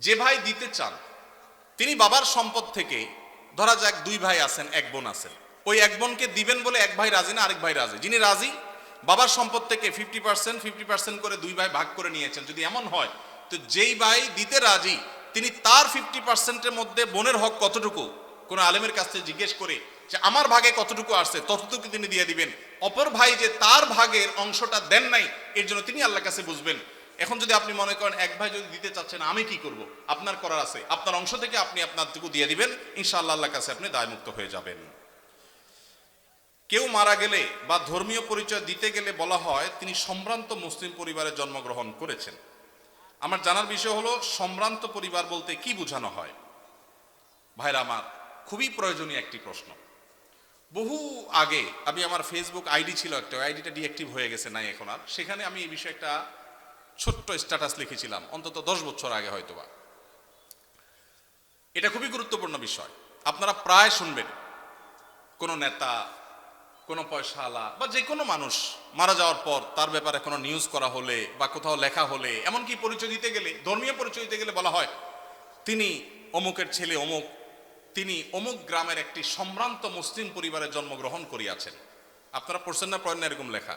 যে ভাই দিতে চান তিনি বাবার সম্পদ থেকে, ধরা যাক 2 ভাই আছেন, 1 বোন আছেন, ওই 1 বোনকে দিবেন বলে এক ভাই রাজি না, আরেক ভাই রাজি। যিনি রাজি, বাবার সম্পদ থেকে 50% করে 2 ভাই ভাগ করে নিয়েছেন। যদি এমন হয়, তো যেই ভাই দিতে রাজি তিনি তার 50%-এর মধ্যে বোনের হক কতটুকু, কোন আলেমের কাছ থেকে জিজ্ঞেস করে যে আমার ভাগে কতটুকু আসছে, ততটুকু তিনি দিয়ে দিবেন। অপর ভাই যে তার ভাগের অংশটা দেন নাই, এর জন্য তিনি আল্লাহর কাছে বুঝবেন। এখন যদি আপনি মনে করেন এক ভাই যদি দিতে চাচ্ছেন, আমি কি করব? আপনার করার আছে, আপনার অংশ থেকে আপনি আপনারটুকু দিয়ে দিবেন, ইনশাআল্লাহ আল্লাহর কাছে আপনি দায়মুক্ত হয়ে যাবেন। কেউ মারা গেলে বা ধর্মীয় পরিচয় দিতে গেলে বলা হয় তিনি সম্ভ্রান্ত মুসলিম পরিবারে জন্মগ্রহণ করেছেন। আমার জানার বিষয় হলো, সম্ভ্রান্ত পরিবার বলতে কি বোঝানো হয়? ভাইরা আমার, খুবই প্রয়োজনীয় একটি প্রশ্ন। বহু আগে আমি, আমার ফেসবুক আইডি ছিল একটা, আইডিটা ডিঅ্যাক্টিভ হয়ে গেছে, নাই এখন আর, সেখানে আমি এই বিষয়ে একটা ছোট্ট স্ট্যাটাস লিখেছিলাম, অন্তত 10 বছর আগে হয়তোবা। এটা খুবই গুরুত্বপূর্ণ বিষয়। আপনারা প্রায় শুনবেন কোনো নেতা, কোনো পয়সাওয়ালা বা যে কোনো মানুষ মারা যাওয়ার পর তার ব্যাপারে কোনো নিউজ করা হলে বা কোথাও লেখা হলে, এমনকি পরিচয় দিতে গেলে, ধর্মীয় পরিচয় দিতে গেলে বলা হয় তিনি অমুকের ছেলে অমুক, তিনি অমুক গ্রামের একটি সম্ভ্রান্ত মুসলিম পরিবারে জন্মগ্রহণ করিয়াছেন। আপনারা পড়ছেন না, পড়েন না এরকম লেখা?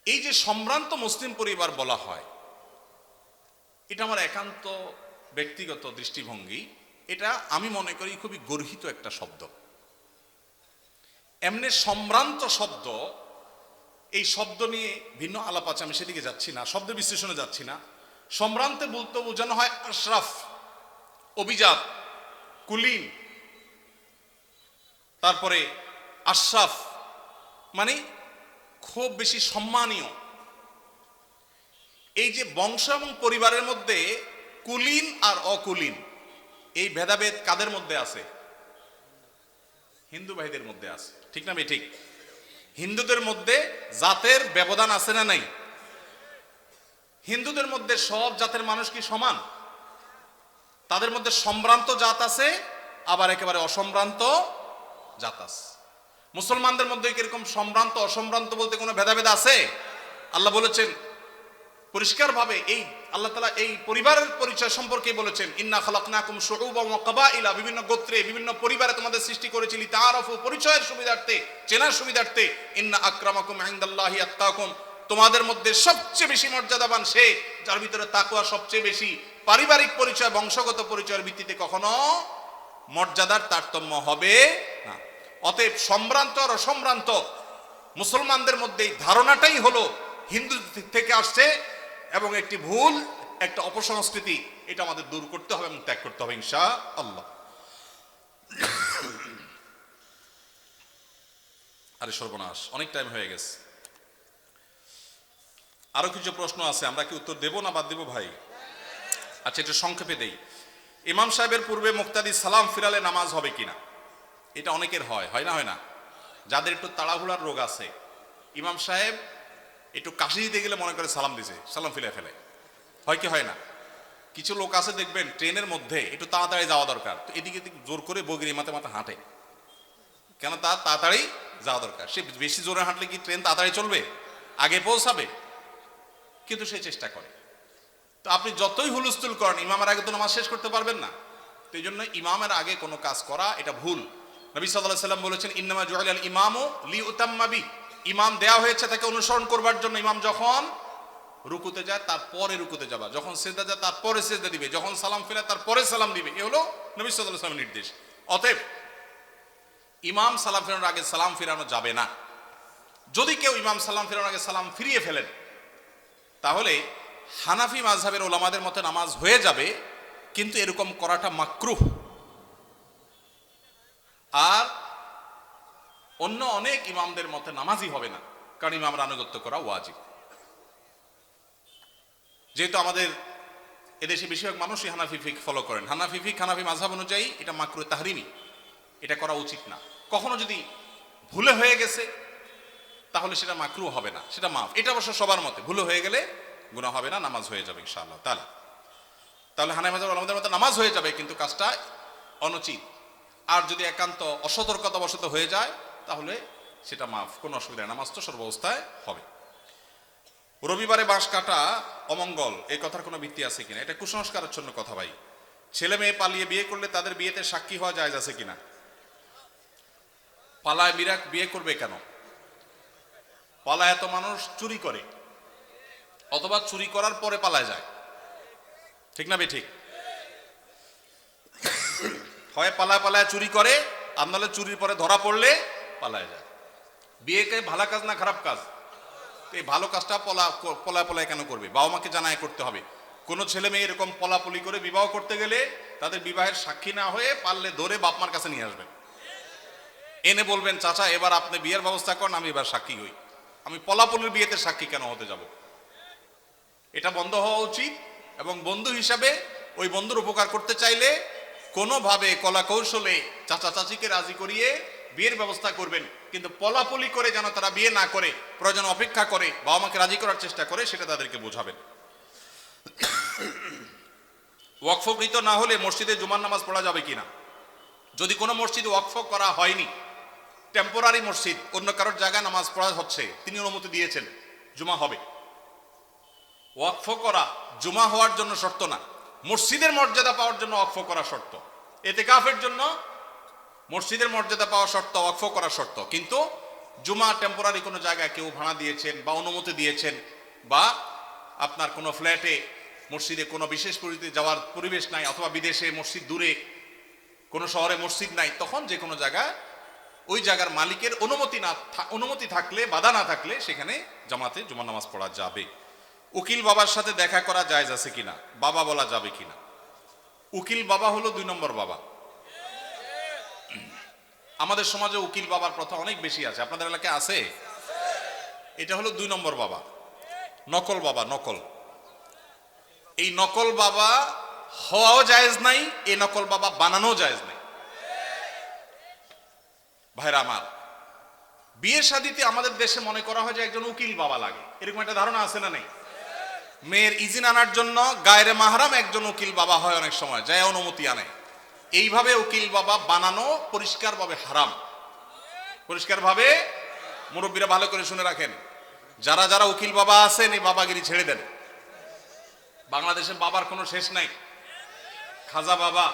এই যে সম্ভ্রান্ত মুসলিম পরিবার বলা হয়, এটা আমার একান্ত ব্যক্তিগত দৃষ্টিভঙ্গি। এটা আমি মনে করি খুবই গর্হিত একটা শব্দ। এমনি সম্ভ্রান্ত শব্দ, এই শব্দ নিয়ে ভিন্ন আলাপ আছে, আমি সেদিকে যাচ্ছি না, শব্দ বিশ্লেষণে যাচ্ছি না। সম্ভ্রান্তে বলতে বোঝানো হয় আশরাফ, অভিজাত, কুলীন, তারপরে আশরাফ মানে খুব বেশি সম্মানীয়। এই যে বংশ এবং পরিবারের মধ্যে কুলীন আর অকুলীন, এই ভেদাভেদ কাদের মধ্যে আছে? হিন্দু ভাইদের মধ্যে আছে, ঠিক না ভাই? ঠিক। হিন্দুদের মধ্যে জাতের ব্যবধান আছে না নাই? হিন্দুদের মধ্যে সব জাতের মানুষ কি সমান? তাদের মধ্যে সম্ভ্রান্ত জাত আছে, আবার একেবারে অসম্ভ্রান্ত জাত আছে। মুসলমানদের মধ্যে কিরকম সম্ভ্রান্ত অসম্ভ্রান্ত বলতে কোনো ভেদাভেদ আছে? আল্লাহ বলেছেন পরিষ্কারভাবে, এই আল্লাহ তাআলা এই পরিবারের পরিচয় সম্পর্কে বলেছেন, ইন্না খালাকনাকুম শুউবান ওয়া কাবাইলা, বিভিন্ন গোত্রে বিভিন্ন পরিবারে তোমাদের সৃষ্টি করেছি, লিতাআরাফু, পরিচয়ের সুবিধার্থে, চেনার সুবিধার্থে। ইন্না আকরামাকুম ইনদাল্লাহি আত্তাকুম, তোমাদের মধ্যে সবচেয়ে বেশি মর্যাদাবান সে যার ভিতরে তাকওয়া সবচেয়ে বেশি। পারিবারিক পরিচয়, বংশগত পরিচয়ের ভিত্তিতে কখনো মর্যাদার তারতম্য হবে না। অতএব সম্ভ্রান্ত আর অসম্ভ্রান্ত মুসলমানদের মধ্যে ধারণাটাই হলো হিন্দু থেকে আসছে এবং একটি ভুল, একটা অপসংস্কৃতি। এটা আমাদের দূর করতে হবে এবং ত্যাগ করতে হবে ইনশাআল্লাহ। আরে সর্বনাশ, অনেক টাইম হয়ে গেছে। আরো কিছু প্রশ্ন আছে, আমরা কি উত্তর দেব না বাদ দেব ভাই? আচ্ছা, এটা সংক্ষেপে দেই। ইমাম সাহেবের পূর্বে মুক্তাদি সালাম ফিরালে নামাজ হবে কিনা? এটা অনেকের হয়, হয় না? হয় না? যাদের একটু তাড়াহুড়ার রোগ আছে, ইমাম সাহেব একটু কাশি দিতে গেলে মনে করে সালাম দিছে, সালাম ফিরে ফেলে, হয় কি হয় না? কিছু লোক আছে দেখবেন ট্রেনের মধ্যে একটু তাড়াতাড়ি যাওয়া দরকার, তো এদিকে জোর করে বগিরি মাথা মাথা হাঁটে, কেন? তার তাড়াতাড়ি যাওয়া দরকার। সে বেশি জোরে হাঁটলে কি ট্রেন তাড়াতাড়ি চলবে? আগে পৌঁছাবে, কিন্তু সে চেষ্টা করে। তো আপনি যতই হুলস্থুল করেন, ইমামের আগে তো নামাজ শেষ করতে পারবেন না। তো এই জন্য ইমামের আগে কোনো কাজ করা এটা ভুল। নবী সাল্লাল্লাহু আলাইহি ওয়াসাল্লাম বলেছেন, ইন্নামা জুইলাল ইমামু লিউতাম্মা বি, ইমাম দেয়া হয়েছে তাকে অনুসরণ করবার জন্য। ইমাম যখন রুকুতে যায় তারপরে রুকুতে যাবা, যখন সিজদা যায় তারপরে সিজদা দিবে, যখন সালাম ফেলে তারপরে সালাম দিবে। এ হলো নবী সাল্লাল্লাহু আলাইহি ওয়াসাল্লামের নির্দেশ। অতএব ইমাম সালাম ফেরানোর আগে সালাম ফিরানো যাবে না। যদি কেউ ইমাম সালাম ফেরানোর আগে সালাম ফিরিয়ে ফেলেন, তাহলে হানাফি মাযহাবের ওলামাদের মতে নামাজ হয়ে যাবে, কিন্তু এরকম করাটা মাকরুহ। আর অন্য অনেক ইমামদের মতে নামাজই হবে না, কারণ ইমামরা আনুগত্য করা ওয়াজিব। যেহেতু আমাদের এদেশে বেশিরভাগ মানুষই হানাফি ফিক ফলো করেন, হানাফি ফিক, হানাফি মাযহাব অনুযায়ী এটা মাকরুহ তাহরিমি, এটা করা উচিত না। কখনো যদি ভুলে হয়ে গেছে তাহলে সেটা মাকরুহ হবে না, সেটা মাফ। এটা অবশ্য সবার মতে, ভুলে হয়ে গেলে গুনাহ হবে না, নামাজ হয়ে যাবে ইনশাআল্লাহ তাআলা। তাহলে হানাফি মাযহাব ওলামাদের মতে নামাজ হয়ে যাবে, কিন্তু কাজটা অনুচিত। আর যদি একান্ত অসতর্কতাবশত হয়ে যায় তাহলে সেটা মাফ, কোনো অসুবিধা নেই, নামাজ তো সর্বাবস্থায় হবে। রবিবারে বাঁশ কাটা অমঙ্গল, এই কথার কোনো ভিত্তি আছে কিনা? এটা কুসংস্কারের জন্য কথা ভাই। ছেলে মেয়ে পালিয়ে বিয়ে করলে তাদের বিয়েতে সাক্ষী হওয়া জায়েজ আছে কিনা? পালায় বিয়ে করবে কেন? পালায় এত মানুষ চুরি করে, অথবা চুরি করার পরে পালায় যায়, ঠিক না বে ঠিক? হয় পালায় চুরি করে, আর নাহলে চুরির পরে ধরা পড়লে পালায় যায়। বিয়েকে ভালো কাজ না খারাপ কাজ? এই ভালো কাজটা পলায় কেন করবে? বাবা মাকে জানায় করতে হবে। কোন ছেলে মেয়ে এরকম পলাপলি করে বিবাহ করতে গেলে তাদের বিবাহের সাক্ষী না হয়ে পারলে ধরে বাপ মার কাছে নিয়ে আসবেন, এনে বলবেন, চাচা এবার আপনি বিয়ের ব্যবস্থা করেন, আমি এবার সাক্ষী হই। আমি পলাপলির বিয়েতে সাক্ষী কেন হতে যাব? এটা বন্ধ হওয়া উচিত। এবং বন্ধু হিসাবে ওই বন্ধুর উপকার করতে চাইলে কোনোভাবে কলা কৌশলে চাচা চাচিকে রাজি করিয়ে বিয়ের ব্যবস্থা করবেন, কিন্তু পলাপলি করে যেন তারা বিয়ে না করে, প্রয়োজন অপেক্ষা করে বাবা মাকে রাজি করার চেষ্টা করে, সেটা তাদেরকে বোঝাবেন। ওয়াকফকৃত না হলে মসজিদে জুমার নামাজ পড়া যাবে কিনা? যদি কোনো মসজিদ ওয়াকফ করা হয়নি, টেম্পোরারি মসজিদ, অন্য কারোর জায়গায় নামাজ পড়া হচ্ছে, তিনি অনুমতি দিয়েছেন, জুমা হবে। ওয়াকফ করা জুমা হওয়ার জন্য শর্ত না, মসজিদের মর্যাদা পাওয়ার জন্য ওয়াকফ করা শর্ত। ইতিকাফের জন্য মসজিদের মর্যাদা পাওয়া শর্ত, ওয়াকফ করা শর্ত। কিন্তু জুমা টেম্পোরারি কোনো জায়গায় কেউ ভাড়া দিয়েছেন বা অনুমতি দিয়েছেন, বা আপনার কোনো ফ্ল্যাটে মসজিদে কোনো বিশেষ পরিস্থিতি যাওয়ার পরিবেশ নাই, অথবা বিদেশে মসজিদ দূরে কোনো শহরে মসজিদ নাই, তখন যে কোনো জায়গায় ওই জায়গার মালিকের অনুমতি থাকলে, বাধা না থাকলে সেখানে জামাতে জুমার নামাজ পড়া যাবে। উকিল বাবার সাথে দেখা করা জায়েজ আছে কিনা, বাবা বলা যাবে কিনা? উকিল বাবা হলো 2 নম্বর বাবা। আমাদের সমাজে উকিল বাবার প্রথা অনেক বেশি আছে, আপনাদের এলাকায় আছে? এটা হলো 2 নম্বর বাবা, নকল বাবা। নকল, এই নকল বাবা হওয়াও জায়েজ নাই, এই নকল বাবা বানানো জায়েজ নাই। ভাইরা আমার, বিয়ে শাদীতে আমাদের দেশে মনে করা হয় যে একজন উকিল বাবা লাগে, এরকম একটা ধারণা আছে না নেই? মেয়ের ইজিন আনার জন্য গায়রে মাহরাম একজন উকিল বাবা হয়, অনেক সময় যায় অনুমতি আনে। এইভাবে উকিল বাবা বানানো পরিষ্কারভাবে হারাম, পরিষ্কারভাবে। মুরব্বীরা ভালো করে শুনে রাখেন, যারা যারা উকিল বাবা আছেন এই বাবাগিরি ছেড়ে দেন। বাংলাদেশে বাবার কোনো শেষ নাই, খাজা বাবা,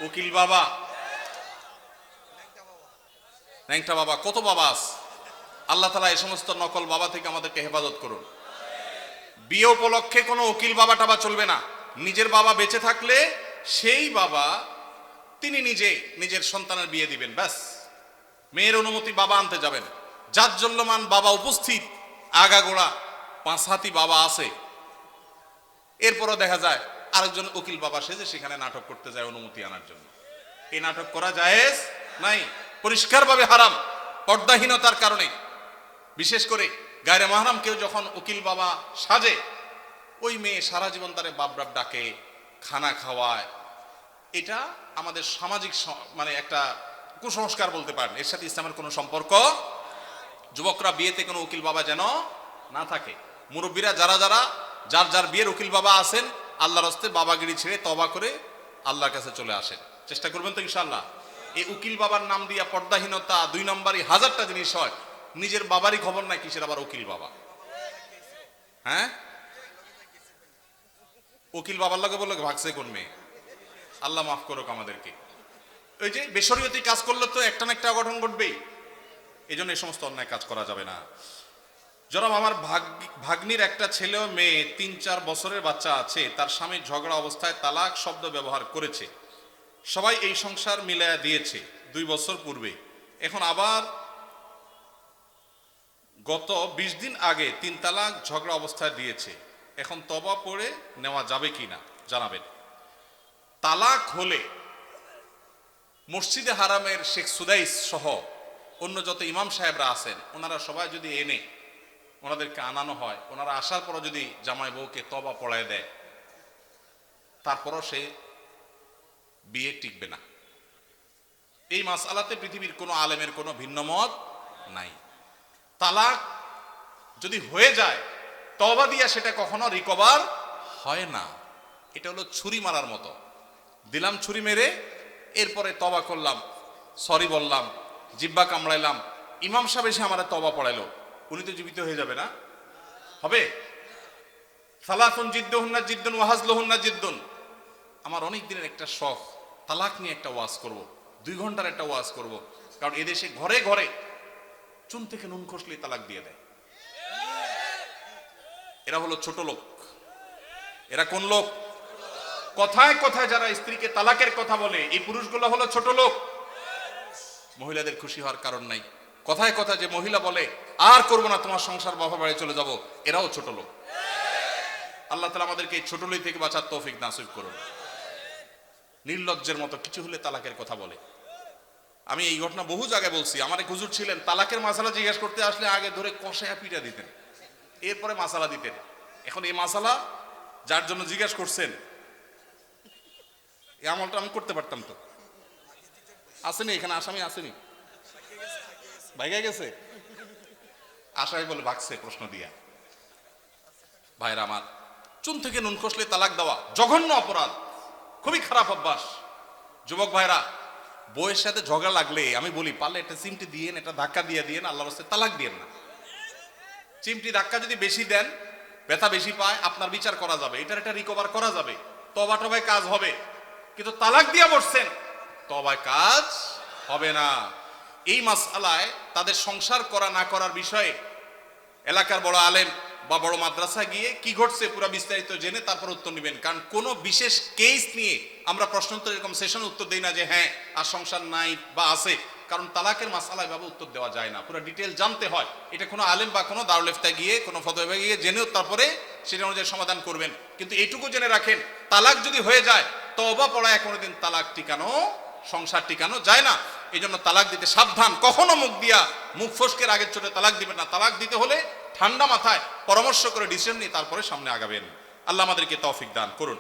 উকিল বাবা, ন্যাংটা বাবা, কত বাবা আছে। আল্লাহ তাআলা এই সমস্ত নকল বাবা থেকে আমাদেরকে হেফাজত করুন। বিয়ে উপলক্ষে কোনো উকিল বাবা টাবা চলবে না। নিজের বাবা বেঁচে থাকলে সেই বাবা তিনি নিজের সন্তানের বিয়ে দিবেন, ব্যাস। মেয়ের অনুমতি বাবা আনতে যাবেন। জাজ্জল্যমান বাবা উপস্থিত, আগাগোড়া 5 হাতি বাবা আছে, এরপরও দেখা যায় আরেকজন উকিল বাবা সেজে সেখানে নাটক করতে যায় অনুমতি আনার জন্য। এই নাটক করা জায়েজ নাই, পরিষ্কারভাবে হারাম, পর্দাহীনতার কারণে। বিশেষ করে গায়রে মাহরাম কেউ যখন উকিল বাবা সাজে, ওই মেয়ে সারা জীবন তারে বাপ ডাকে, খানা খাওয়ায়। এটা আমাদের সামাজিক মানে একটা কুসংস্কার বলতে পারেন, এর সাথে ইসলামের কোনো সম্পর্ক। যুবকরা বিয়েতে কোনো উকিল বাবা যেন না থাকে। মুরব্বীরা যারা যার বিয়ের উকিল বাবা আছেন, আল্লাহর হস্তে বাবাগিরি ছেড়ে তওবা করে আল্লাহর কাছে চলে আসেন, চেষ্টা করবেন তো ইনশাআল্লাহ। এই উকিল বাবার নাম দিয়া পর্দাহীনতা 2 নম্বরই 1000টা জিনিস হয়। নিজের বাবারই খবর নাই, কিসের আবার উকিল বাবা? হ্যাঁ, উকিল বাবার লগে বলে ভাগছে কোন মেয়ে? আল্লাহ মাফ করুক আমাদেরকে। ওই যে বেশরিয়তি কাজ করলে তো একটা না একটা অঘটন ঘটবেই, এই জন্য এই সমস্ত অন্যায় কাজ করা যাবে না। জনাব, আমার ভাগ্নির একটা ছেলে ও মেয়ে, 3-4 বছরের বাচ্চা আছে। তার স্বামী ঝগড়া অবস্থায় তালাক শব্দ ব্যবহার করেছে। সবাই এই সংসার মিলায়া দিয়েছে 2 বছর পূর্বে। এখন আবার গত 20 দিন আগে 3 তালাক ঝগড়া অবস্থায় দিয়েছে। এখন তওবা পড়ে নেওয়া যাবে কিনা জানাবেন। তালাক হলে মসজিদে হারামের শেখ সুদাইস সহ অন্য যত ইমাম সাহেবরা আছেন, ওনারা সবাই যদি এনে ওনাদেরকে আনানো হয়, ওনারা আসার পরও যদি জামাই বউকে তওবা পড়ায় দেয়, তারপরও সে বিয়ে টিকবে না। এই মাসআলাতে পৃথিবীর কোনো আলেমের কোনো ভিন্ন মত নাই। তালাক যদি হয়ে যায়, তওবা দিয়া সেটা কখনো রিকভার হয় না। এটা হলো ছুরি মারার মতো, দিলাম ছুরি মেরে, এরপরে তওবা করলাম, সরি বললাম, জিব্বা কামড়াইলাম, ইমাম সাহেব এসে আমার তওবা পড়াইলো, উনি তো জীবিত হয়ে যাবে না? হবে? সালাসুন জিদ্দুহুন্না জিদ্দুন ওয়া হাজলুহুন্না জিদ্দুন। আমার অনেক দিনের একটা শখ, তালাক নিয়ে একটা ওয়াজ করব, 2 ঘন্টার একটা ওয়াজ করব। কারণ এদেশে ঘরে ঘরে চুন থেকে নুন খসলেই তালাক দিয়ে দেয়। এরা হলো ছোট লোক। এরা কোন লোক? কথায় কথায় যারা স্ত্রীকে তালাকের কথা বলে, এই পুরুষগুলো হলো ছোট লোক। মহিলাদের খুশি হওয়ার কারণ নাই। কথায় কথায় যে মহিলা বলে আর করবো না, তোমার সংসার বাবা বাড়ি চলে যাব, এরাও ছোট লোক। আল্লাহ তাআলা আমাদেরকে এই ছোট লোক থেকে বাঁচার তৌফিক নাসিব করুন। নির্লজ্জের মতো কিছু হলে তালাকের কথা বলে। আমি এই ঘটনা বহু জায়গায় বলছি। আমার এক হুজুর ছিলেন, তালাকের মাসালা জিজ্ঞাসা করতে আসলে আগে ধরে কষায়া পিটা দিতেন, এরপরে মাসালা দিতেন। এখন এই মাসালা যার জন্য জিজ্ঞাসা করছেন, এই আমলটা আমি করতে পারতাম তো। আসেনি এখানে আসামি? আসেনি? ভাইগা গেছে? আসামি বলে ভাগছে প্রশ্ন দিয়া। ভাইরা আমার, চুন থেকে নুন খসলে তালাক দেওয়া জঘন্য অপরাধ, খুবই খারাপ অভ্যাস। যুবক ভাইরা, বউয়ের সাথে ঝগড়া লাগলে আমি বলি পারলে একটা চিমটি দিয়েন, একটা ধাক্কা দিয়ে দিয়েন, আল্লাহর রাস্তায় তালাক দিয়েন না। চিমটি ধাক্কা যদি বেশি দেন, ব্যথা বেশি পায়, আপনার বিচার করা যাবে, এটার একটা রিকভার করা যাবে, তবা টবায় কাজ হবে। কিন্তু তালাক দিয়া বসছেন, তবায় কাজ হবে না। এই মাসআলায় তাদের সংসার করা না করার বিষয়ে এলাকার বড় আলেম বা বড় মাদ্রাসা গিয়ে কি ঘটছে পুরো বিস্তারিত জেনে তারপর উত্তর নেবেন। কারণ কোনো বিশেষ কেস নিয়ে আমরা প্রশ্নোত্তর এরকম সেশন উত্তর দেই না যে হ্যাঁ আর সংসার নাই বা আছে, কারণ তালাকের মাসআলায় ভাবে উত্তর দেওয়া যায় না, পুরো ডিটেল জানতে হয়। এটা কোনো আলেম বা কোনো দারুল ইফতা গিয়ে কোনো ফতোয়া গিয়ে জেনেও তারপরে সেটা অনুযায়ী সমাধান করবেন। কিন্তু এইটুকু জেনে রাখেন, তালাক যদি হয়ে যায় তওবা পড়ায় কোনোদিন তালাক টিকানো, সংসার টিকানো যায় না। এই জন্য তালাক দিতে সাবধান, কখনো মুখ ফসকের আগের চোটে তালাক দিবেন না। তালাক দিতে হলে ঠান্ডা মাথায় পরামর্শ করে ডিসিশন নিয়ে তারপরে সামনে আগাবেন। আল্লাহ আমাদেরকে তৌফিক দান করুন।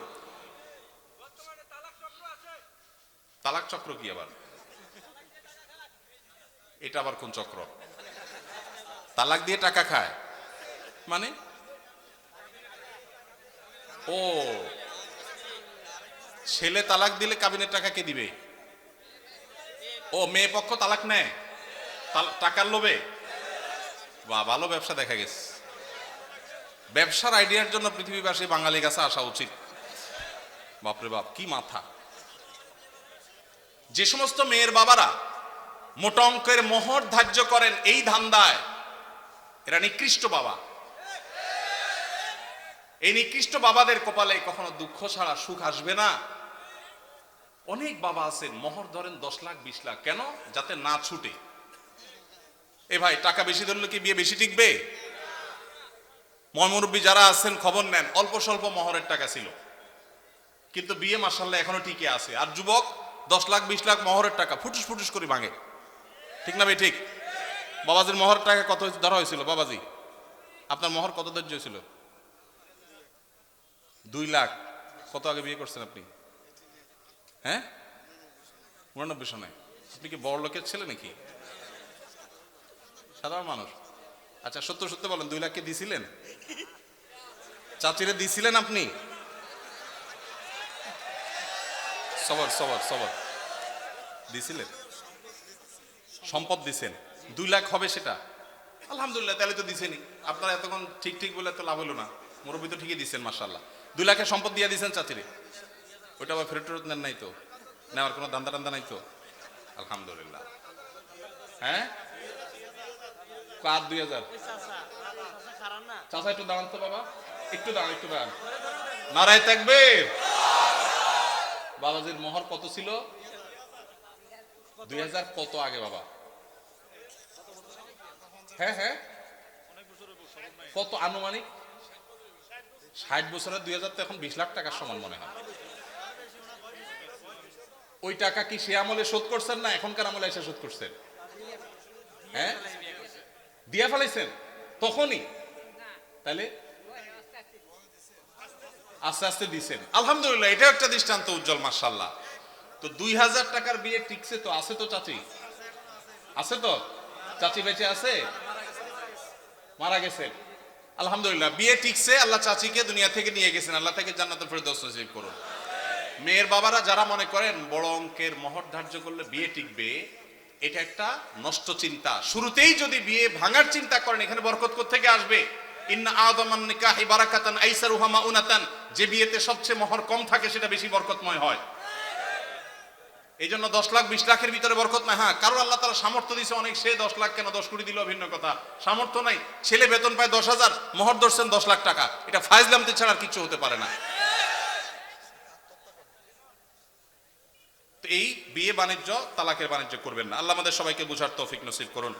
তালাক চক্র কি আবার? এটা আবার কোন চক্র? তালাক দিয়ে টাকা খায় মানে? ও, ছেলে তালাক দিলে কাবিনের টাকা কে দিবে? ও, মেয়ে পক্ষ তালাক নেয় টাকার লোভে? বা ভালো ব্যবসা দেখা গেছে। ব্যবসার আইডিয়ার জন্য পৃথিবীবাসী বাঙালি কাছে আসা উচিত। বাপরে বাপ, কি মাথা! যে সমস্ত মেয়ের বাবারা মোটা অঙ্কের মোহর ধার্য করেন এই ধান্দায়, এরা নিকৃষ্ট বাবা। এই নিকৃষ্ট বাবাদের কপালে কখনো দুঃখ ছাড়া সুখ আসবে না। অনেক বাবা আছেন মোহর ধরেন 10 লাখ 20 লাখ, কেন? যাতে না ছুটে। এ ভাই, টাকা বেশি ধরলে কি বিয়ে বেশি টিকবে? মুরব্বী যারা আছেন খবর নেন, অল্প স্বল্প মোহরের টাকা ছিল কিন্তু বিয়ে মাশাআল্লাহ এখনো টিকে আছে। আর যুবক 10 লাখ 20 লাখ মোহরের টাকা ফুটুস ফুটুস করে ভাঙে। ঠিক না ভাই? ঠিক। বাবাজির মোহর টাকা কত ধরা হয়েছিল? বাবাজি, আপনার মোহর কত ধার্য হয়েছিল? 2 লাখ। কত আগে বিয়ে করছেন আপনি? হ্যাঁ, 89 সনে। আপনি কি বড় লোকের ছেলে নাকি? সাধারণ মানুষ। আচ্ছা, সত্য সত্য বলেন, 2 লাখকে দিছিলেন? চাচিরে দিছিলেন আপনি? সবর সবর সবর। দিছিলেন, সম্পদ দিছেন। 2 লাখ হবে সেটা? আলহামদুলিল্লাহ, তাহলে তো দিছেনই। আপনারা এতক্ষণ ঠিক ঠিক বলে তো লাভ হলো না। মুরব্বী তো ঠিকই দিচ্ছেন মাশাআল্লাহ। 2 লাখের সম্পদ দিয়ে দিচ্ছেন চাচিরে, ওইটা আবার ফেরত ফেরত নেন নাই তো? নেওয়ার কোনো দান্দা টান্দা নাই তো? আলহামদুলিল্লাহ। হ্যাঁ, কার 2000? চাচা একটু দাঁড়ান তো বাবা, একটু দাঁড়ান, একটু দাঁড়ান। নারায়ে তাকবীর। বাবাজির মোহর কত ছিল? 2000 কত আগে বাবা? হ্যাঁ হ্যাঁ, কত আনুমানিক? 60 বছরের 2000 তো এখন 20 লাখ টাকার সমান মনে হয়। ওই টাকা কি সে আমলে শোধ করছেন না এখনকার আমলে এসে শোধ করছেন? হ্যাঁ, দিয়া ফেলাইছেন তখনই? তাহলে আস্তে আস্তে দিছেন, আলহামদুলিল্লাহ। এটা একটা দৃষ্টান্ত উজ্জ্বল মাশাআল্লাহ। তো 2000 টাকার বিয়ে টিকছে তো? আছে তো চাচি? আছে তো? চাচি বেঁচে আছে? মারা গেছেন, আলহামদুলিল্লাহ। বিয়ে টিকছে, আল্লাহ চাচিকে দুনিয়া থেকে নিয়ে গেছেন, আল্লাহ থেকে জান্নাতুল ফেরদৌস নসিব করুন। মেয়ের বাবারা যারা মনে করেন বড় অঙ্কের মোহর ধার্য করলে বিয়ে টিকবে, এটা একটা নষ্ট চিন্তা। শুরুতেই যদি বিয়ে ভাঙার চিন্তা করেন, এখানে বরকত কোত্থেকে আসবে? ইন্না আযামান নিকাহি বারাকাতান আইসারুহা মাউনাতান। যে বিয়েতে সবচেয়ে মোহর কম থাকে সেটা বেশি বরকতময় হয়। এই জন্য 10 লাখ 20 লাখের ভিতরে বরকত না। হ্যাঁ, কারণ আল্লাহ তাআলা সামর্থ্য দিয়েছে অনেক, সে 10 লাখ কেন 10 কোটি দিল ভিন্ন কথা। সামর্থ্য নাই, ছেলে বেতন পায় 10,000, মোহর ধরছেন 10 লাখ টাকা। এটা ফায়জলামতি ছাড়া আর কিছু হতে পারে না। তো এই বিয়ে বাণিজ্য, তালাকের বাণিজ্য করবেন না। আল্লাহ আমাদের সবাইকে বুঝার তৌফিক নসিব করুন।